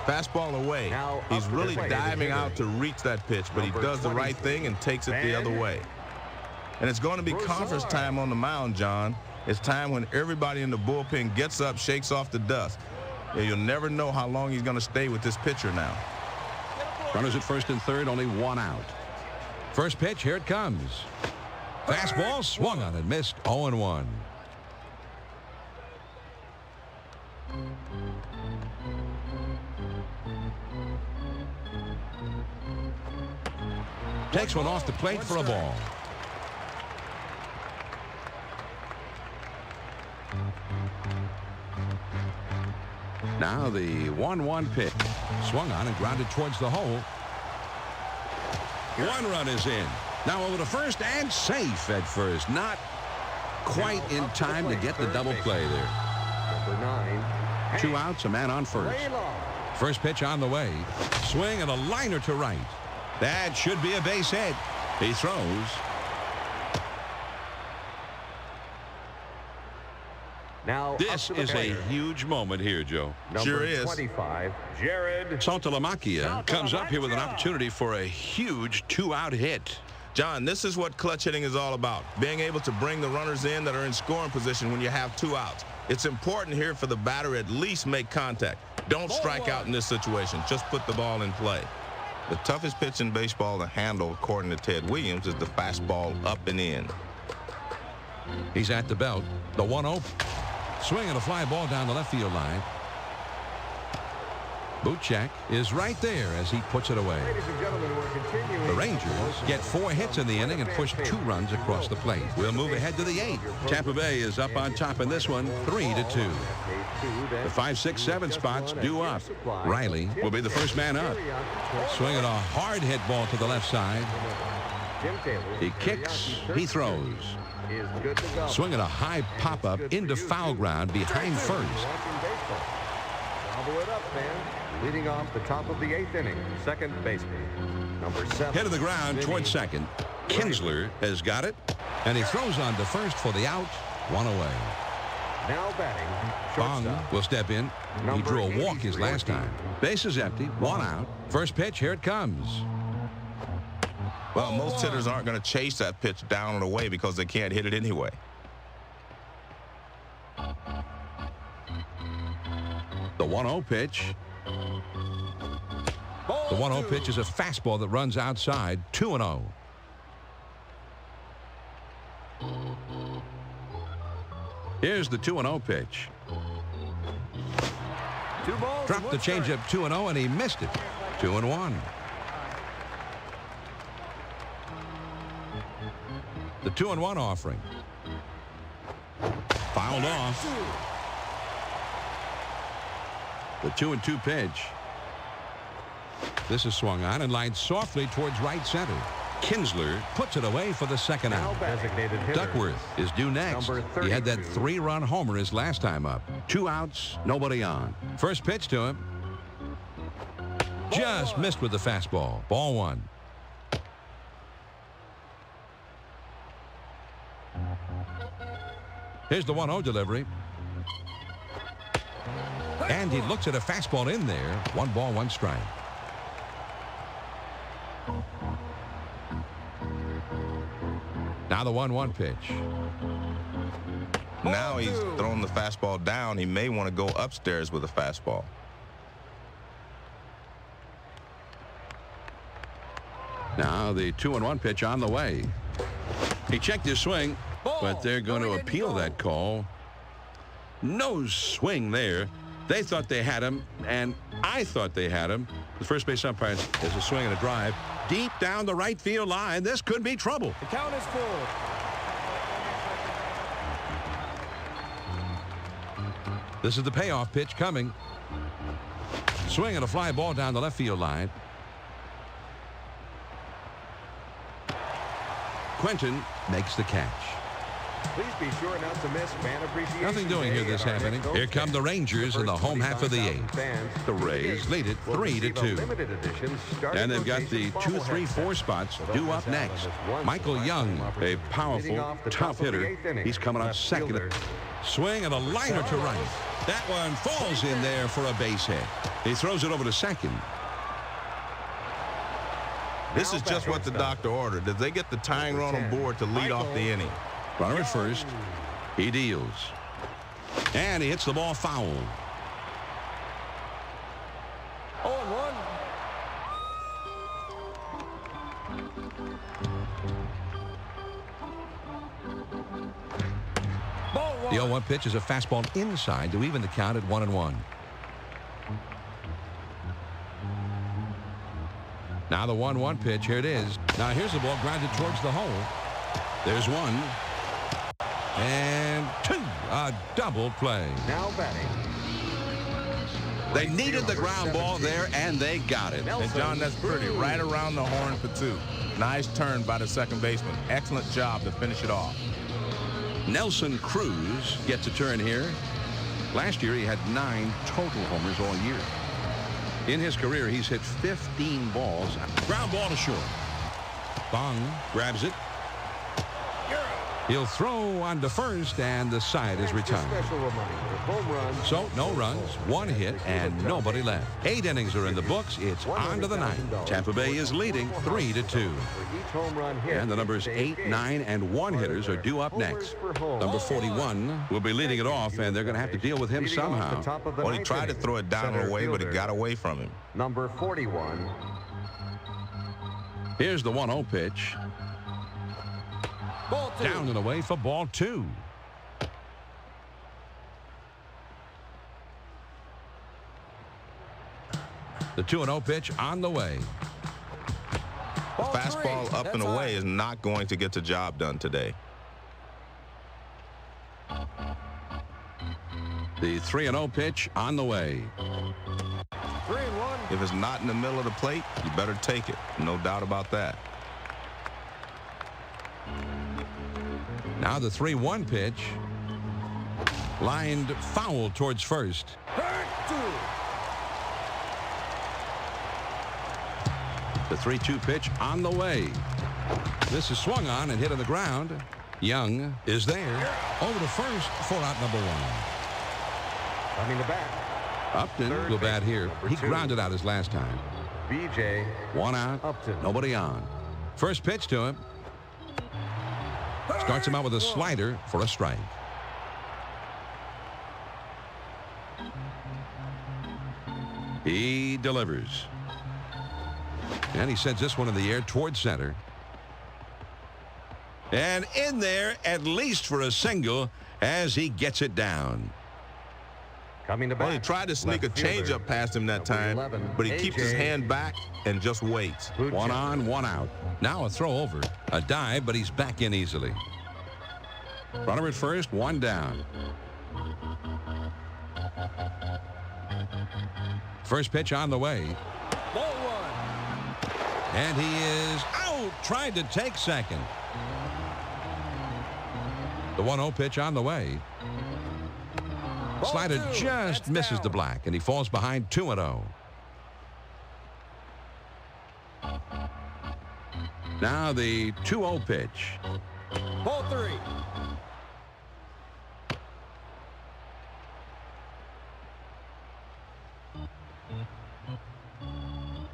Fastball away. He's really diving out to reach that pitch, but he does the right thing and takes it the other way. And it's going to be conference time on the mound, John. It's time when everybody in the bullpen gets up, shakes off the dust. You'll never know how long he's going to stay with this pitcher now. Runners at first and third, only one out. First pitch, here it comes. Fastball swung on and missed. 0-1. Takes one off the plate for a ball. Now the 1-1 pitch. Swung on and grounded towards the hole. One run is in. Now over to first and safe at first. Not quite in time to get the double play there. Number 9. Two outs, a man on first. First pitch on the way. Swing and a liner to right. That should be a base hit. He throws. Now This is a huge moment here, Joe. Sure is. 25, Jared Saltalamacchia comes up here with an opportunity for a huge two-out hit. John, this is what clutch hitting is all about. Being able to bring the runners in that are in scoring position when you have two outs. It's important here for the batter at least make contact. Don't strike out in this situation. Just put the ball in play. The toughest pitch in baseball to handle, according to Ted Williams, is the fastball up and in. He's at the belt. The 1-0. Swing and a fly ball down the left field line. Buchek is right there as he puts it away. Ladies and gentlemen, we're continuing. The Rangers get 4 hits in the inning and push 2 runs across the plate. We'll move ahead to the 8th. Tampa Bay is up on top in this one, 3-2. The 5, 6, 7 spots due up. Riley will be the first man up. Swinging a hard hit ball to the left side. He kicks, he throws. Swinging a high pop-up into foul ground behind first. Gobble it up, fans. Leading off the top of the 8th inning, second baseman, number 7. Head of the ground towards second. Kinsler has got it, and he throws on to first for the out. 1 away. Now batting, Bong shortstop. will step in. He drew a walk his last time. Base is empty. 1 out. First pitch, here it comes. Well, most hitters aren't going to chase that pitch down and away because they can't hit it anyway. The 1-0 pitch. The 1-0 pitch is a fastball that runs outside. 2-0. Here's the 2-0 pitch. Dropped the changeup 2-0, and he missed it. 2-1. The 2-1 offering. Fouled off. The 2-2 pitch. This is swung on and lined softly towards right center. Kinsler puts it away for the second out. Duckworth is due next. He had that 3-run homer his last time up. 2 outs, nobody on. First pitch to him. Just missed with the fastball. Ball 1. Here's the 1-0 delivery. And he looks at a fastball in there. 1 ball, 1 strike. Now the 1-1 pitch. Now he's throwing the fastball down. He may want to go upstairs with a fastball. Now the 2-1 pitch on the way. He checked his swing, but they're going to appeal that call. No swing there. They thought they had him, and I thought they had him. The first base umpire has a swing and a drive deep down the right field line. This could be trouble. The count is full. This is the payoff pitch coming. Swing and a fly ball down the left field line. Quentin makes the catch. Please be sure not to miss fan appreciation. Nothing doing here this half inning. Here come the Rangers in the home half of the 8th. The Rays lead it 3-2. And they've got the 2, 3, 4 spots due up next. Michael Young, a powerful, tough hitter. He's coming up second. Swing and a liner to right. That one falls in there for a base hit. He throws it over to second. This is just what the doctor ordered. Did they get the tying run on board to lead off the inning? Runner at first. He deals. And he hits the ball foul. 0-1. The 0-1 pitch is a fastball inside to even the count at 1-1. Now the 1-1 pitch. Here it is. Now here's the ball grounded towards the hole. There's 1. And 2. A double play. Now batting. They needed the ground ball there, and they got it. And John, that's pretty. Right around the horn for 2. Nice turn by the second baseman. Excellent job to finish it off. Nelson Cruz gets a turn here. Last year, he had 9 total homers all year. In his career, he's hit 15 balls. Ground ball to short. Bong grabs it. He'll throw on to first, and the side is retired. So no runs, 1 hit, and nobody left. 8 innings are in the books. It's on to the 9th. Tampa Bay is leading 3-2. And the numbers 8, 9, and 1 hitters are due up next. Number 41 will be leading it off, and they're going to have to deal with him somehow. Well, he tried to throw it down and away, but it got away from him. Number 41. Here's the 1-0 pitch. Down and away for ball 2. The 2-0 pitch on the way. The fastball up and away is not going to get the job done today. The 3-0 pitch on the way. 3-1. If it's not in the middle of the plate, you better take it. No doubt about that. Now the 3-1 pitch. Lined foul towards first. The 3-2 pitch on the way. This is swung on and hit on the ground. Young is there. Over to first for out number 1. Coming to bat. Upton will bat here. He grounded out his last time. BJ. 1 out. Upton. Nobody on. First pitch to him. Starts him out with a slider for a strike. He delivers. And he sends this one in the air towards center. And in there, at least for a single, as he gets it down. Coming to bat. Well, he tried to sneak a changeup past him that time, but he keeps his hand back and just waits. One on, one out. Now a throw over. A dive, but he's back in easily. Runner at first, one down. First pitch on the way. Ball one. And he is out. Tried to take second. The 1-0 pitch on the way. Ball Slider two. just That's misses down. the black, and he falls behind 2-0. Now the 2-0 pitch. Ball three.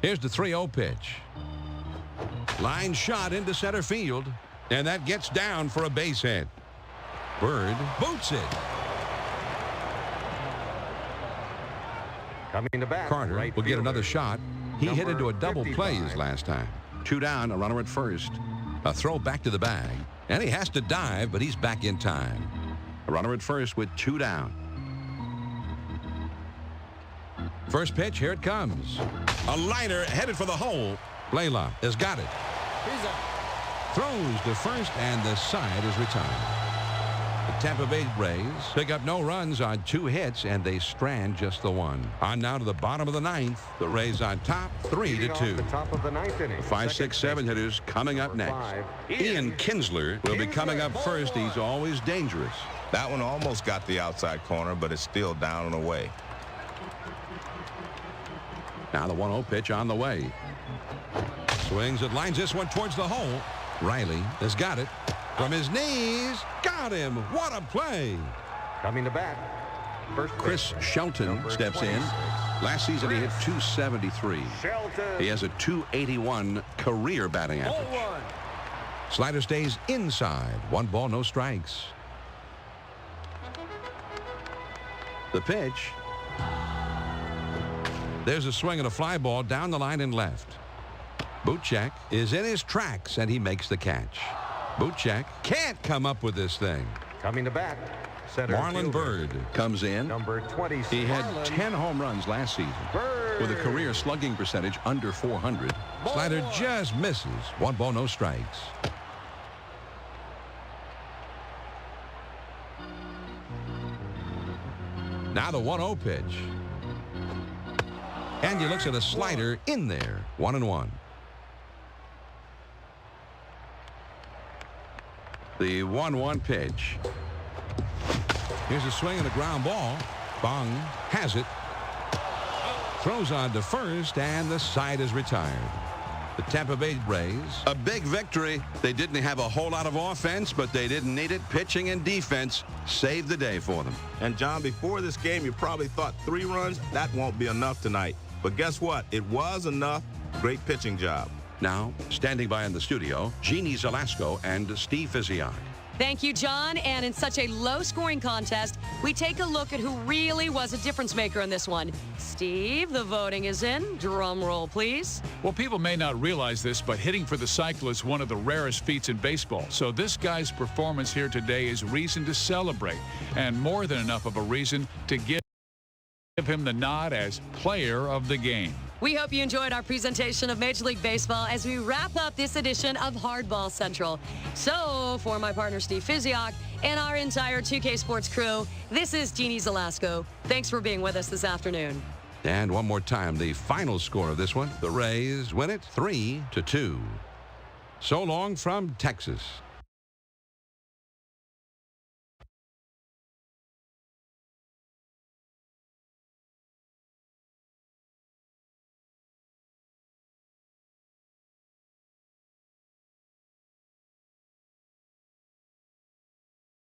Here's the 3-0 pitch. Line shot into center field, and that gets down for a base hit. Bird boots it. Coming to bat. Carter right will get fielder. another shot. He hit Number into a double 55. play his last time. 2 down, a runner at first. A throw back to the bag, and he has to dive, but he's back in time. A runner at first with 2 down. First pitch, here it comes. A liner headed for the hole. Blaylock has got it. He's out. Throws to first, and the side is retired. The Tampa Bay Rays pick up no runs on 2 hits, and they strand just the one. On now to the bottom of the 9th. The Rays on top, 3-2. The top of the 9th inning. 5, 6, 7 hitters coming up Number next. 5, Ian Kinsler will be coming up first. He's always dangerous. That one almost got the outside corner, but it's still down and away. Now the 1-0 pitch on the way. Swings it, lines this one towards the hole. Riley has got it. From his knees, got him. What a play. Coming to bat. First Chris baseman, Shelton number steps in. 26. Last season he hit .273. Shelton. He has a .281 career batting Ball average. one. Slider stays inside. 1 ball, no strikes. The pitch. There's a swing and a fly ball down the line and left. Buchek is in his tracks, and he makes the catch. Buchek can't come up with this thing. Coming to bat. Center Marlon fielder, Bird Comes in. Number 26. He had 10 home runs last season Bird. with a career slugging percentage under .400. Slider just misses. 1 ball, no strikes. Now the 1-0 pitch. And he looks at a slider in there. 1-1. The 1-1 pitch. Here's a swing and a ground ball. Bong has it. Throws on to first, and the side is retired. The Tampa Bay Rays. A big victory. They didn't have a whole lot of offense, but they didn't need it. Pitching and defense saved the day for them. And, John, before this game, you probably thought 3 runs, that won't be enough tonight. But guess what? It was enough. Great pitching job. Now, standing by in the studio, Jeannie Zelasco and Steve Fisiak. Thank you, John. And in such a low-scoring contest, we take a look at who really was a difference maker in this one. Steve, the voting is in. Drum roll, please. Well, people may not realize this, but hitting for the cycle is one of the rarest feats in baseball. So this guy's performance here today is reason to celebrate, and more than enough of a reason to give him the nod as player of the game. We hope you enjoyed our presentation of Major League Baseball as we wrap up this edition of Hardball Central. So, for my partner Steve Fisiak and our entire 2K Sports crew, this is Jeannie Zelasco. Thanks for being with us this afternoon. And one more time, the final score of this one. The Rays win it 3-2. So long from Texas.